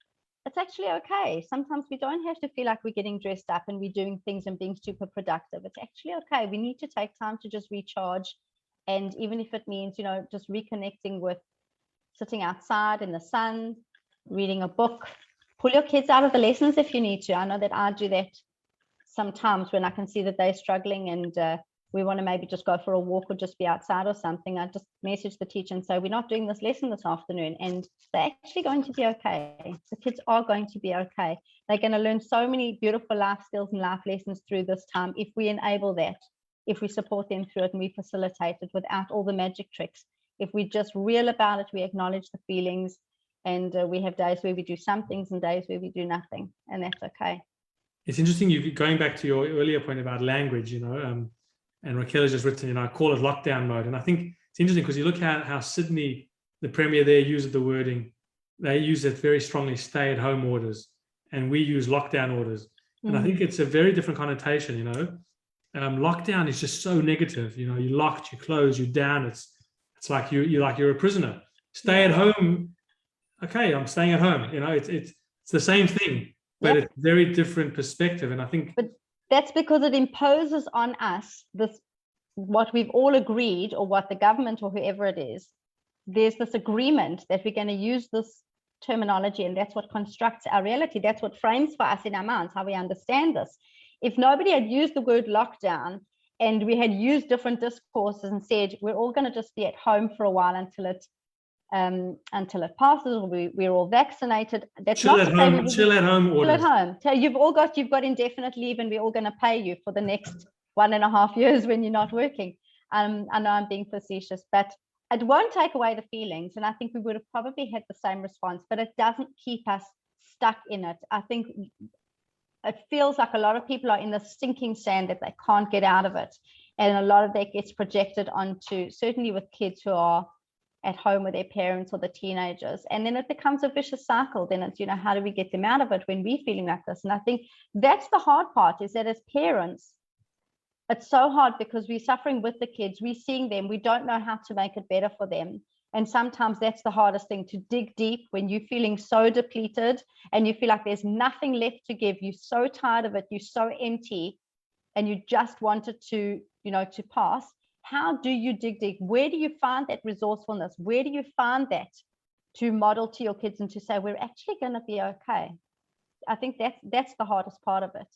[SPEAKER 2] it's actually okay. Sometimes we don't have to feel like we're getting dressed up and we're doing things and being super productive. It's actually okay. We need to take time to just recharge. And even if it means, you know, just reconnecting with sitting outside in the sun, reading a book, pull your kids out of the lessons if you need to. I know that I do that sometimes when I can see that they're struggling and we want to maybe just go for a walk or just be outside or something. I just message the teacher and say, we're not doing this lesson this afternoon. And they're actually going to be okay. The kids are going to be okay. They're going to learn so many beautiful life skills and life lessons through this time if we enable that, if we support them through it and we facilitate it without all the magic tricks. If we just real about it, we acknowledge the feelings, and we have days where we do some things and days where we do nothing, and that's okay.
[SPEAKER 1] It's interesting, you going back to your earlier point about language, you know, and Raquel has just written, you know, I call it lockdown mode. And I think it's interesting because you look at how Sydney, the Premier there, uses the wording, they use it very strongly, stay-at-home orders, and we use lockdown orders. And I think it's a very different connotation, you know. Lockdown is just so negative, you know, you're locked, you're closed, you're down. It's like you're a prisoner. Stay at home. Okay, I'm staying at home. You know, it's the same thing, but it's a very different perspective. And I think,
[SPEAKER 2] but that's because it imposes on us this, what we've all agreed, or what the government or whoever it is, there's this agreement that we're going to use this terminology, and that's what constructs our reality. That's what frames for us in our minds how we understand this. If nobody had used the word lockdown and we had used different discourses and said we're all going to just be at home for a while until it passes, or we're all vaccinated, that's
[SPEAKER 1] chill
[SPEAKER 2] not
[SPEAKER 1] at home, chill at home orders.
[SPEAKER 2] Chill at home. So you've got indefinite leave, and we're all going to pay you for the next 1.5 years when you're not working. I know I'm being facetious, but it won't take away the feelings, and I think we would have probably had the same response, but it doesn't keep us stuck in it. I think it feels like a lot of people are in the sinking sand that they can't get out of it, and a lot of that gets projected onto, certainly with kids who are at home with their parents or the teenagers, and then it becomes a vicious cycle. Then it's, you know, how do we get them out of it when we're feeling like this? And I think that's the hard part, is that as parents, it's so hard because we're suffering with the kids, we're seeing them, we don't know how to make it better for them. And sometimes that's the hardest thing, to dig deep when you're feeling so depleted and you feel like there's nothing left to give. You're so tired of it, you're so empty, and you just want it to, you know, to pass. How do you dig deep? Where do you find that resourcefulness? Where do you find that to model to your kids and to say, we're actually going to be okay? I think that's the hardest part of it.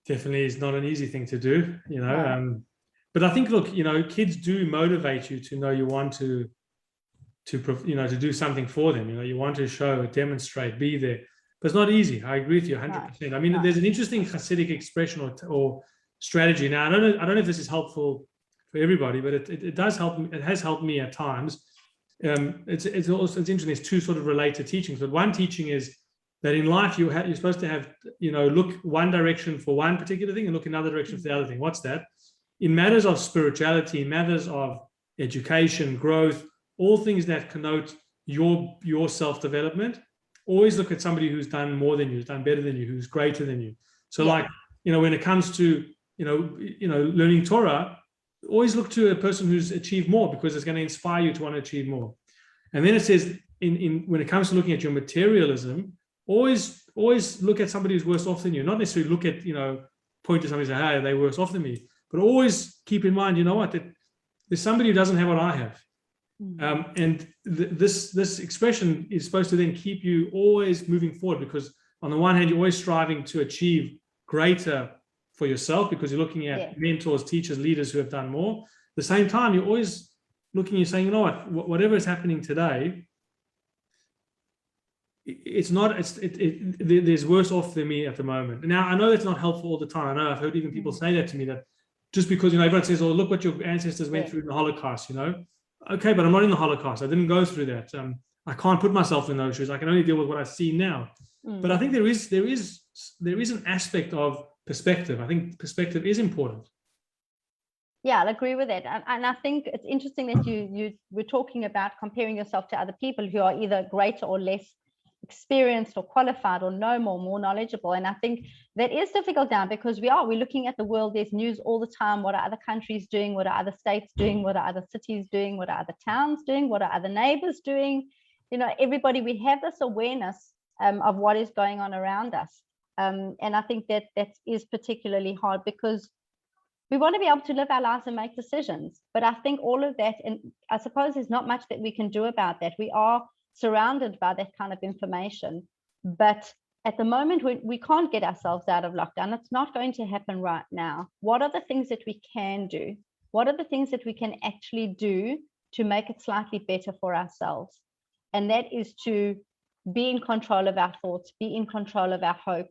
[SPEAKER 1] Definitely is not an easy thing to do, you know. But I think, look, you know, kids do motivate you to know you want to do something for them. You know, you want to show, demonstrate, be there. But it's not easy. I agree with you 100%. I mean, there's an interesting Hasidic expression or strategy. Now, I don't know if this is helpful for everybody, but it does help. It has helped me at times. It's interesting. There's two sort of related teachings. But one teaching is that in life you're supposed to have, you know, look one direction for one particular thing and look another direction for the other thing. What's that? In matters of spirituality, in matters of education, growth, all things that connote your self-development, always look at somebody who's done more than you, who's done better than you, who's greater than you. So like, you know, when it comes to, you know, learning Torah, always look to a person who's achieved more, because it's going to inspire you to want to achieve more. And then it says, when it comes to looking at your materialism, always look at somebody who's worse off than you. Not necessarily look at, you know, point to somebody and say, hey, they're worse off than me. But always keep in mind, you know what, there's somebody who doesn't have what I have. And this expression is supposed to then keep you always moving forward, because on the one hand, you're always striving to achieve greater for yourself, because you're looking at mentors, teachers, leaders who have done more. At the same time, you're always looking, you're saying, you know what, whatever is happening today, there's worse off than me at the moment. Now, I know that's not helpful all the time. I know I've heard even people say that to me, that just because, you know, everyone says, oh, look what your ancestors went through in the Holocaust, you know. Okay, but I'm not in the Holocaust. I didn't go through that. I can't put myself in those shoes. I can only deal with what I see now. But I think there is an aspect of perspective. I think perspective is important.
[SPEAKER 2] Yeah, I'll agree with that. And I think it's interesting that you were talking about comparing yourself to other people who are either greater or less experienced or qualified or know more knowledgeable. And I think that is difficult now, because we're looking at the world. There's news all the time. What are other countries doing? What are other states doing? What are other cities doing? What are other towns doing? What are other neighbors doing? Everybody, we have this awareness of what is going on around us. And I think that is particularly hard, because we want to be able to live our lives and make decisions. But I think all of that, and I suppose there's not much that we can do about that. We are surrounded by that kind of information. But at the moment, we can't get ourselves out of lockdown. It's not going to happen right now. What are the things that we can do? What are the things that we can actually do to make it slightly better for ourselves? And that is to be in control of our thoughts, be in control of our hope,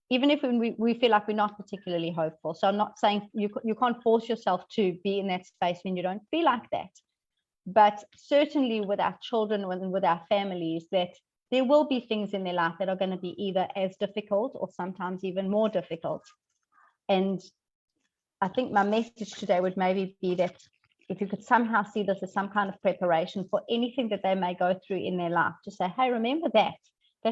[SPEAKER 2] even if we feel like we're not particularly hopeful. So I'm not saying you can't force yourself to be in that space when you don't feel like that. But certainly with our children and with our families, that there will be things in their life that are going to be either as difficult or sometimes even more difficult. And I think my message today would maybe be that if you could somehow see this as some kind of preparation for anything that they may go through in their life, to say, hey, remember that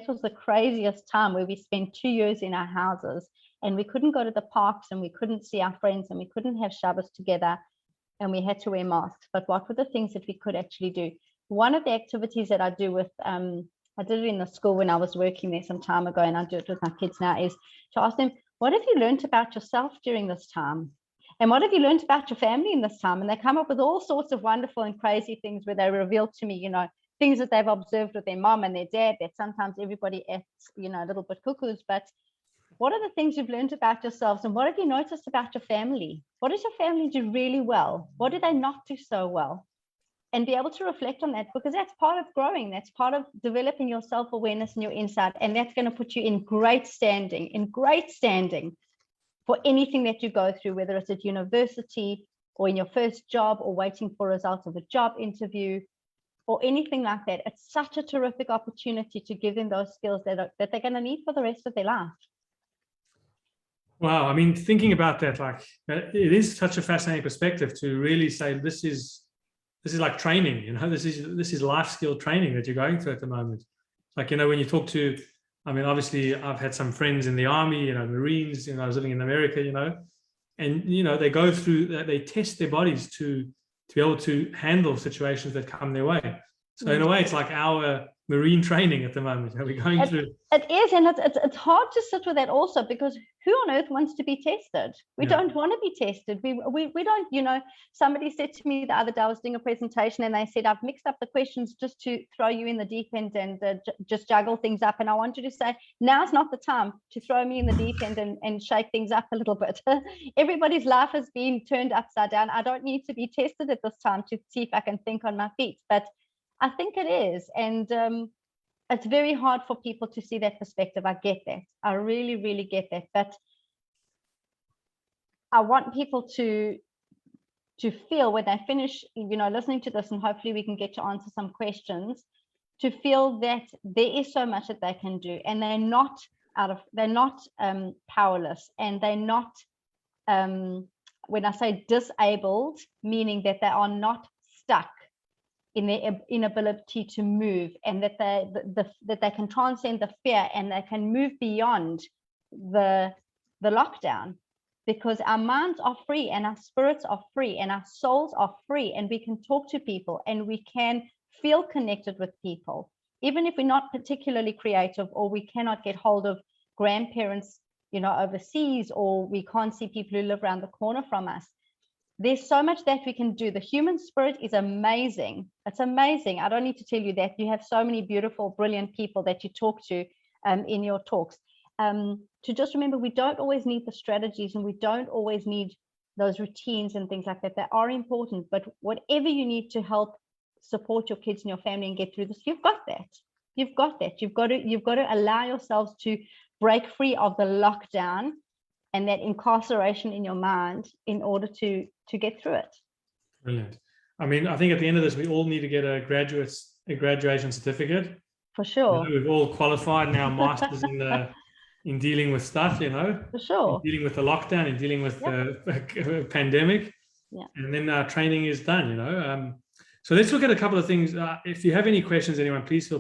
[SPEAKER 2] was the craziest time where we spent 2 years in our houses and we couldn't go to the parks and we couldn't see our friends and we couldn't have Shabbos together and we had to wear masks. But what were the things that we could actually do? One of the activities that I do with, I did it in the school when I was working there some time ago, and I do it with my kids now, is to ask them, what have you learned about yourself during this time? And what have you learned about your family in this time? And they come up with all sorts of wonderful and crazy things where they reveal to me, things that they've observed with their mom and their dad, that sometimes everybody acts, a little bit cuckoos. But what are the things you've learned about yourselves? And what have you noticed about your family? What does your family do really well? What do they not do so well? And be able to reflect on that, because that's part of growing. That's part of developing your self-awareness and your insight. And that's going to put you in great standing for anything that you go through, whether it's at university or in your first job or waiting for results of a job interview or anything like that. It's such a terrific opportunity to give them those skills that they're going to need for the rest of their life.
[SPEAKER 1] Wow. I mean, thinking about that, it is such a fascinating perspective to really say, this is like training, this is life skill training that you're going through at the moment. Like, when you talk to, I mean, obviously I've had some friends in the army, Marines, I was living in America, and, they go through, they test their bodies to be able to handle situations that come their way. So in a way, it's like our Marine training at the moment. We're going through.
[SPEAKER 2] It is, and it's hard to sit with that also, because who on earth wants to be tested? We don't want to be tested. We don't, somebody said to me the other day, I was doing a presentation and they said, I've mixed up the questions just to throw you in the deep end and just juggle things up. And I want you to say, now's not the time to throw me in the deep end and shake things up a little bit. Everybody's life has been turned upside down. I don't need to be tested at this time to see if I can think on my feet. But I think it is. And it's very hard for people to see that perspective. I get that. I really, really get that. But I want people to feel when they finish, listening to this, and hopefully we can get to answer some questions, to feel that there is so much that they can do, and they're not powerless, and they're not, when I say disabled, meaning that they are not stuck in their inability to move, and that they can transcend the fear and they can move beyond the lockdown, because our minds are free and our spirits are free and our souls are free, and we can talk to people and we can feel connected with people, even if we're not particularly creative, or we cannot get hold of grandparents, overseas, or we can't see people who live around the corner from us. There's so much that we can do. The human spirit is amazing. It's amazing. I don't need to tell you that. You have so many beautiful, brilliant people that you talk to in your talks. To just remember, we don't always need the strategies, and we don't always need those routines and things like that. They are important, but whatever you need to help support your kids and your family and get through this, you've got that. You've got that. You've got to allow yourselves to break free of the lockdown and that incarceration in your mind in order to get through it.
[SPEAKER 1] Brilliant. I mean, I think at the end of this, we all need to get a graduate's a graduation certificate.
[SPEAKER 2] For sure.
[SPEAKER 1] We've all qualified now, masters in dealing with stuff,
[SPEAKER 2] For sure.
[SPEAKER 1] in dealing with the lockdown, in dealing with the pandemic.
[SPEAKER 2] Yeah.
[SPEAKER 1] And then our training is done, So let's look at a couple of things. If you have any questions, anyone, please feel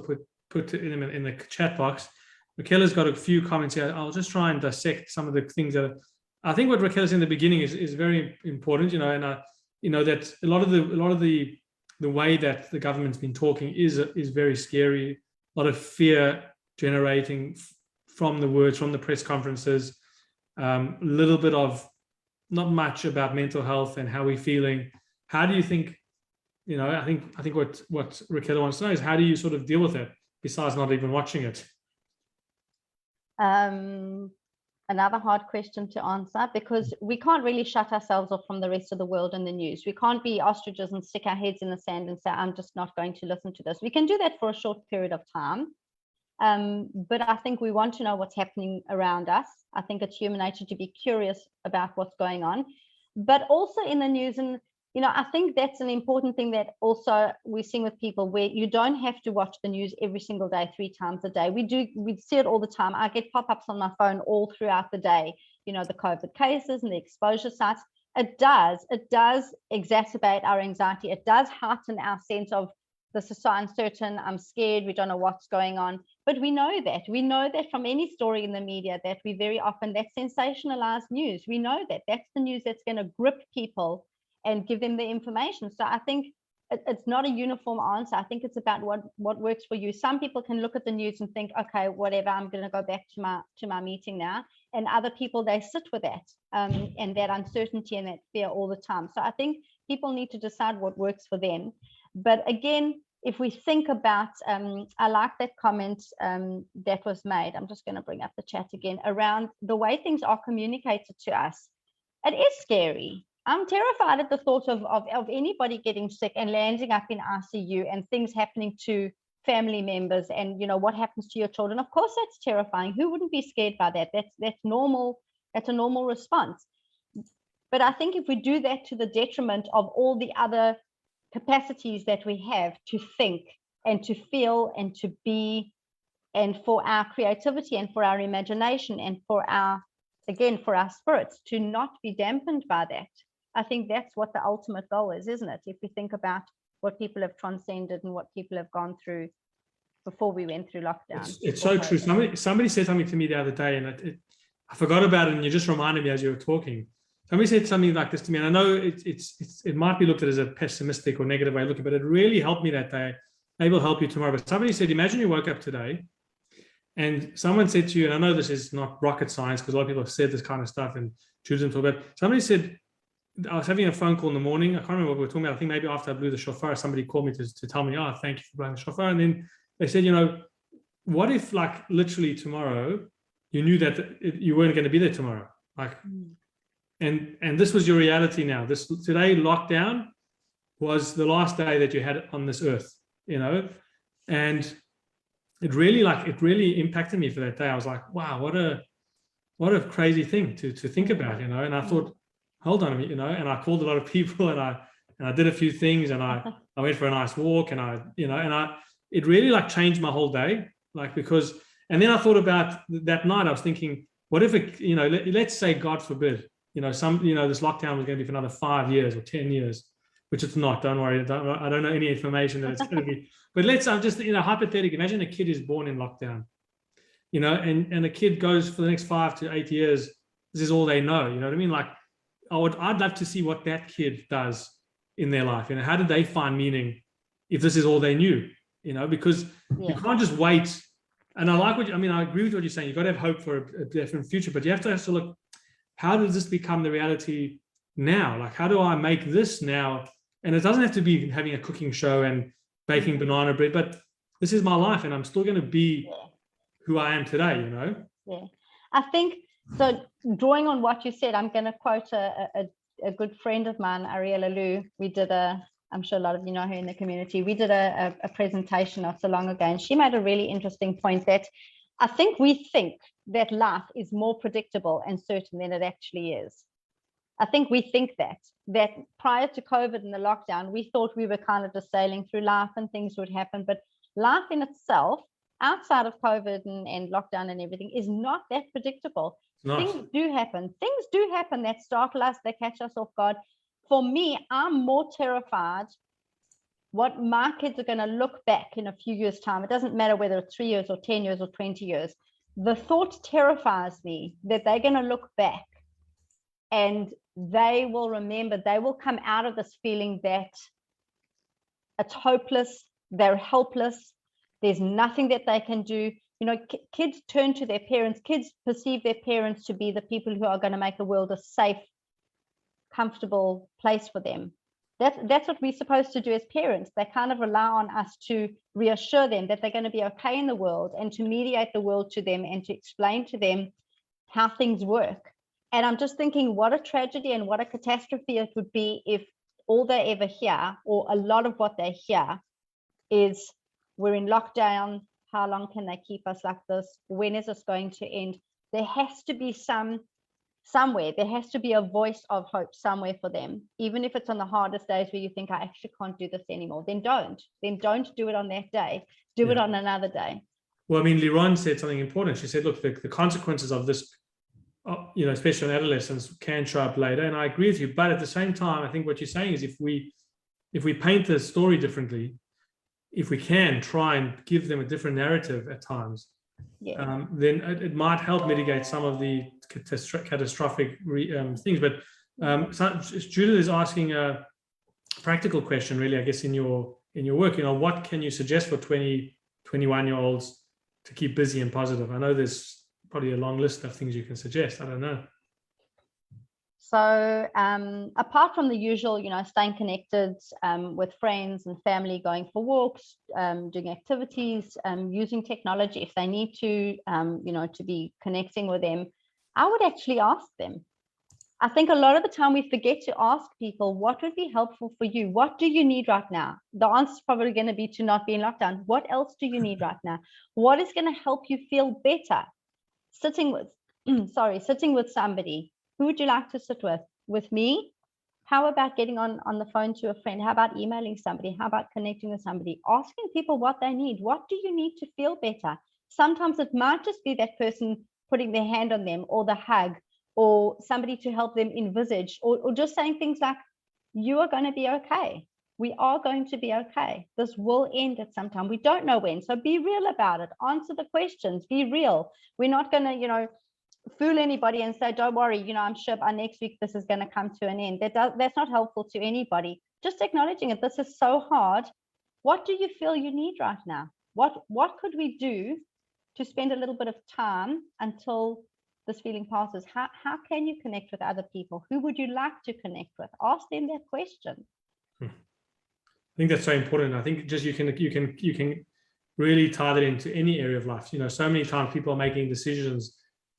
[SPEAKER 1] put them in the chat box. Raquel's got a few comments here. I'll just try and dissect some of the things that I think what Raquel said in the beginning is very important, and that a lot of the way that the government's been talking is very scary. A lot of fear generating from the words, from the press conferences, a little bit of not much about mental health and how we're feeling. How do you think, I think what Raquel wants to know is, how do you sort of deal with it besides not even watching it?
[SPEAKER 2] Another hard question to answer, because we can't really shut ourselves off from the rest of the world and the news. We can't be ostriches and stick our heads in the sand and say, I'm just not going to listen to this. We can do that for a short period of time. But I think we want to know what's happening around us. I think it's human nature to be curious about what's going on, but also in the news. And, I think that's an important thing that also we're seeing with people, where you don't have to watch the news every single day, 3 times a day. We see it all the time. I get pop-ups on my phone all throughout the day, the COVID cases and the exposure sites. It does exacerbate our anxiety. It does heighten our sense of this is so uncertain, I'm scared, we don't know what's going on. But we know that from any story in the media, that we very often, that sensationalized news, we know that that's the news that's going to grip people and give them the information. So I think it's not a uniform answer. I think it's about what works for you. Some people can look at the news and think, okay, whatever, I'm going to go back to my meeting now. And other people, they sit with that and that uncertainty and that fear all the time. So I think people need to decide what works for them. But again, if we think about, I like that comment that was made. I'm just going to bring up the chat again around the way things are communicated to us. It is scary. I'm terrified at the thought of anybody getting sick and landing up in ICU and things happening to family members, and what happens to your children. Of course, that's terrifying. Who wouldn't be scared by that? That's normal. That's a normal response. But I think if we do that to the detriment of all the other capacities that we have to think and to feel and to be, and for our creativity and for our imagination and for our spirits to not be dampened by that, I think that's what the ultimate goal is, isn't it? If we think about what people have transcended and what people have gone through before we went through lockdown.
[SPEAKER 1] It's so true. Somebody said something to me the other day, and I forgot about it, and you just reminded me as you were talking. Somebody said something like this to me, and I know it might be looked at as a pessimistic or negative way of looking, but it really helped me that day. Maybe it'll help you tomorrow. But somebody said, imagine you woke up today and someone said to you, and I know this is not rocket science because a lot of people have said this kind of stuff and choose them to, but somebody said, I was having a phone call in the morning. I can't remember what we were talking about. I think maybe after I blew the shofar, somebody called me to tell me, oh, thank you for blowing the shofar. And then they said, what if like literally tomorrow you knew that you weren't going to be there tomorrow? Like, and this was your reality now. Today lockdown was the last day that you had on this earth, and it really impacted me for that day. I was like, wow, what a crazy thing to think about, and I thought, hold on a minute, and I called a lot of people and I did a few things, and I went for a nice walk, and it really like changed my whole day, because then I thought about that night. I was thinking, what if let's say, God forbid, this lockdown was going to be for another 5 years or 10 years, which it's not. Don't worry. I don't know any information that it's going to be. But I'm just, hypothetically, imagine a kid is born in lockdown, and a kid goes for the next 5 to 8 years. This is all they know. You know what I mean? Like, I'd love to see what that kid does in their life. How did they find meaning if this is all they knew? Because you can't just wait. And I like I agree with what you're saying. You've got to have hope for a different future, but you have to look, how does this become the reality now? Like, how do I make this now? And it doesn't have to be having a cooking show and baking banana bread, but this is my life and I'm still going to be who I am today,
[SPEAKER 2] Yeah, I think so. Drawing on what you said, I'm going to quote a good friend of mine, Ariel Alou. We did I'm sure a lot of you know her in the community. We did a presentation not so long ago, and she made a really interesting point that I think we think that life is more predictable and certain than it actually is. I think we think that prior to COVID and the lockdown, we thought we were kind of just sailing through life and things would happen. But life in itself, outside of COVID and lockdown and everything, is not that predictable. Things do happen. Things do happen that startle us, that catch us off guard. For me, I'm more terrified what my kids are going to look back in a few years' time. It doesn't matter whether it's 3 years or 10 years or 20 years. The thought terrifies me that they're going to look back and they will remember, they will come out of this feeling that it's hopeless, they're helpless, there's nothing that they can do. You know, kids turn to their parents, kids perceive their parents to be the people who are going to make the world a safe, comfortable place for them. That's what we're supposed to do as parents. They kind of rely on us to reassure them that they're going to be okay in the world and to mediate the world to them and to explain to them how things work. And I'm just thinking what a tragedy and what a catastrophe it would be if all they ever hear, or a lot of what they hear, is we're in lockdown. How long can they keep us like this? When is this going to end? There has to be somewhere, there has to be a voice of hope somewhere for them, even if it's on the hardest days where you think, I actually can't do this anymore. Then don't do it on that day. Do it on another day.
[SPEAKER 1] Well, I mean, Liron said something important. She said, look, the consequences of this, you know, especially on adolescents, can show up later. And I agree with you. But at the same time, I think what you're saying is if we paint the story differently, if we can try and give them a different narrative at times, then it might help mitigate some of the catastrophic things. But Judith is asking a practical question, really, I guess, in your work. You know, what can you suggest for 20, 21-year-olds to keep busy and positive? I know there's probably a long list of things you can suggest. I don't know.
[SPEAKER 2] So apart from the usual, you know, staying connected with friends and family, going for walks, doing activities, using technology if they need to, you know, to be connecting with them, I would actually ask them. I think a lot of the time we forget to ask people, what would be helpful for you? What do you need right now? The answer is probably going to be to not be in lockdown. What else do you need right now? What is going to help you feel better? Sitting with somebody. Who would you like to sit with? With me? How about getting on the phone to a friend? How about emailing somebody? How about connecting with somebody? Asking people what they need. What do you need to feel better? Sometimes it might just be that person putting their hand on them, or the hug, or somebody to help them envisage, or just saying things like, you are going to be okay. We are going to be okay. This will end at some time. We don't know when. So be real about it. Answer the questions. Be real. We're not going to, you know, fool anybody and say, don't worry, you know, I'm sure by next week this is going to come to an end. That's not helpful to anybody. Just acknowledging it. This is so hard. What do you feel you need right now? What could we do to spend a little bit of time until this feeling passes? How can you connect with other people? Who would you like to connect with? Ask them that question.
[SPEAKER 1] I think that's so important. I think just you can really tie that into any area of life. You know, so many times people are making decisions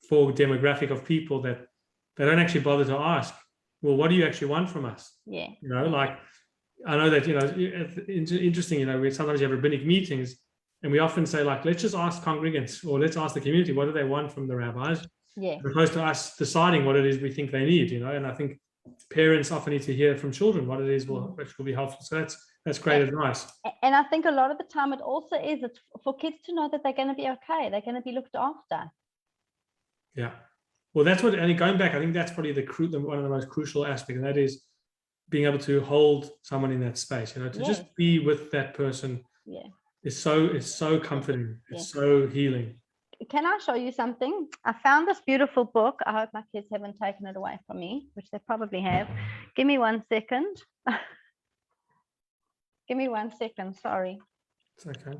[SPEAKER 1] for demographic of people that they don't actually bother to ask, well, what do you actually want from us?
[SPEAKER 2] Yeah.
[SPEAKER 1] You know, like, I know that, you know, it's interesting, you know, we sometimes have rabbinic meetings and we often say, like, let's just ask congregants, or let's ask the community, what do they want from the rabbis?
[SPEAKER 2] Yeah.
[SPEAKER 1] As opposed to us deciding what it is we think they need, you know. And I think parents often need to hear from children what it is which will be helpful. So that's great advice.
[SPEAKER 2] And I think a lot of the time it also is it's for kids to know that they're going to be okay. They're going to be looked after.
[SPEAKER 1] Yeah. Well, that's what, and going back, I think that's probably one of the most crucial aspects, and that is being able to hold someone in that space, you know, to just be with that person.
[SPEAKER 2] Yeah.
[SPEAKER 1] It's so comforting. It's so healing.
[SPEAKER 2] Can I show you something? I found this beautiful book. I hope my kids haven't taken it away from me, which they probably have. Give me 1 second. Give me 1 second. Sorry.
[SPEAKER 1] It's okay.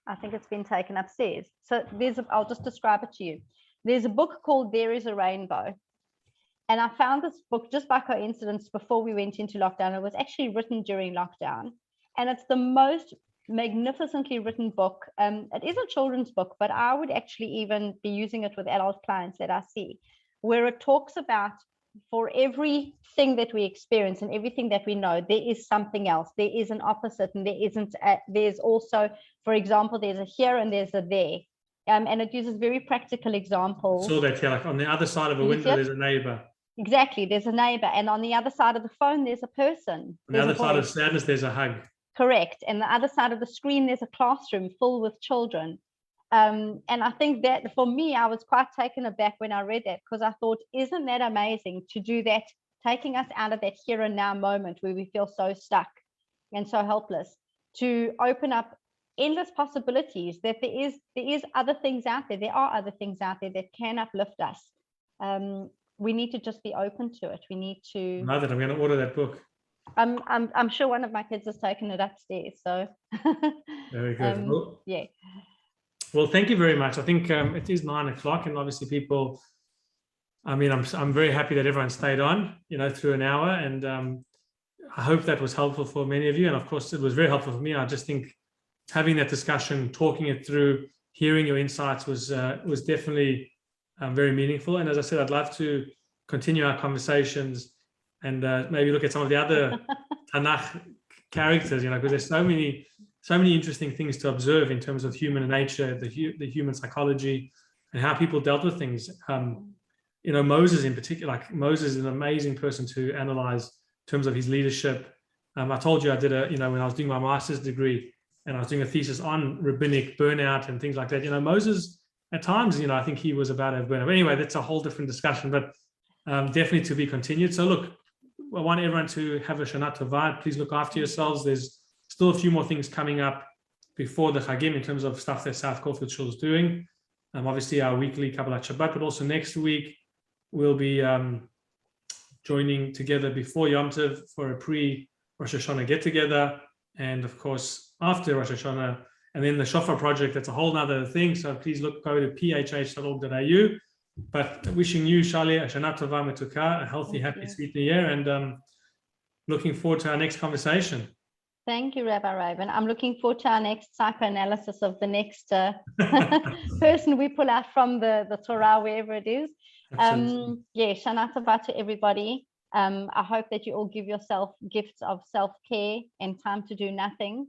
[SPEAKER 2] I think it's been taken upstairs. So I'll just describe it to you. There's a book called There Is a Rainbow. And I found this book just by coincidence before we went into lockdown. It was actually written during lockdown. And it's the most magnificently written book. It is a children's book, but I would actually even be using it with adult clients that I see, where it talks about, for everything that we experience and everything that we know, there is something else. There is an opposite, and there's also, for example, there's a here and there's a there. And it uses very practical examples.
[SPEAKER 1] So that, like on the other side of a window, there's a neighbor.
[SPEAKER 2] exactly, there's a neighbor, and on the other side of the phone, there's a person.
[SPEAKER 1] On the other side of sadness, there's a hug.
[SPEAKER 2] Correct. And the other side of the screen, there's a classroom full with children. And I think that for me, I was quite taken aback when I read that, because I thought, isn't that amazing to do that, taking us out of that here and now moment where we feel so stuck and so helpless, to open up endless possibilities, that there is other things out there. There are other things out there that can uplift us. We need to just be open to it. We need to.
[SPEAKER 1] Now that I'm going to order that book.
[SPEAKER 2] I'm sure one of my kids has taken it upstairs. So
[SPEAKER 1] very good. Well,
[SPEAKER 2] yeah.
[SPEAKER 1] Well, thank you very much. I think it is 9 o'clock, and obviously people. I mean, I'm very happy that everyone stayed on, through an hour, and I hope that was helpful for many of you. And of course, it was very helpful for me. I just think having that discussion, talking it through, hearing your insights was definitely very meaningful. And as I said, I'd love to continue our conversations and maybe look at some of the other Tanakh characters, because there's so many interesting things to observe in terms of human nature, the human psychology, and how people dealt with things. Moses in particular, like Moses is an amazing person to analyze in terms of his leadership. I told you I did when I was doing my master's degree and I was doing a thesis on rabbinic burnout and things like that. Moses at times, I think he was about to have burnout. Anyway, that's a whole different discussion, but definitely to be continued. So look, I want everyone to have a Shana Tova. Please look after yourselves. There's still a few more things coming up before the Chagim in terms of stuff that South Caulfield Shul is doing. Obviously our weekly Kabbalat Shabbat, but also next week we'll be joining together before Yom Tov for a pre-Rosh Hashanah get-together, and of course after Rosh Hashanah, and then the Shofar project, that's a whole nother thing. So please go to phh.org.au. But wishing you, Shalya, a Shana Tova Metuka, a healthy, happy, sweet New Year, and looking forward to our next conversation.
[SPEAKER 2] Thank you, Rabbi Rabin. I'm looking forward to our next psychoanalysis of the next person we pull out from the Torah, wherever it is. Shana Tova to everybody. I hope that you all give yourself gifts of self-care and time to do nothing,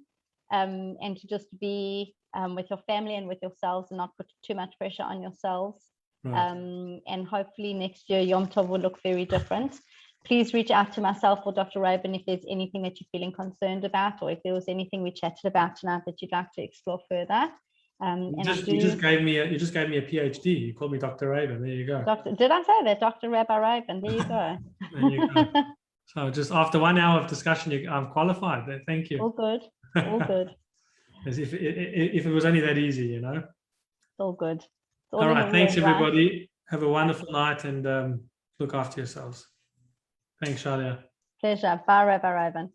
[SPEAKER 2] and to just be with your family and with yourselves, and not put too much pressure on yourselves. Right. And hopefully next year Yom Tov will look very different. Please reach out to myself or Dr. Rabin if there's anything that you're feeling concerned about, or if there was anything we chatted about tonight that you'd like to explore further. You just gave me a
[SPEAKER 1] PhD. You called me Dr. Rabin. There you go.
[SPEAKER 2] Did I say that? Dr. Rabbi Rabin. There you go.
[SPEAKER 1] There you go. So just after 1 hour of discussion, I'm qualified. Thank you.
[SPEAKER 2] All good. All good.
[SPEAKER 1] As if it was only that easy,
[SPEAKER 2] It's all good.
[SPEAKER 1] All right. Thanks, everybody. Have a wonderful night, and look after yourselves. Thanks, Shalya.
[SPEAKER 2] Pleasure. Bye, Rabbi Rabin.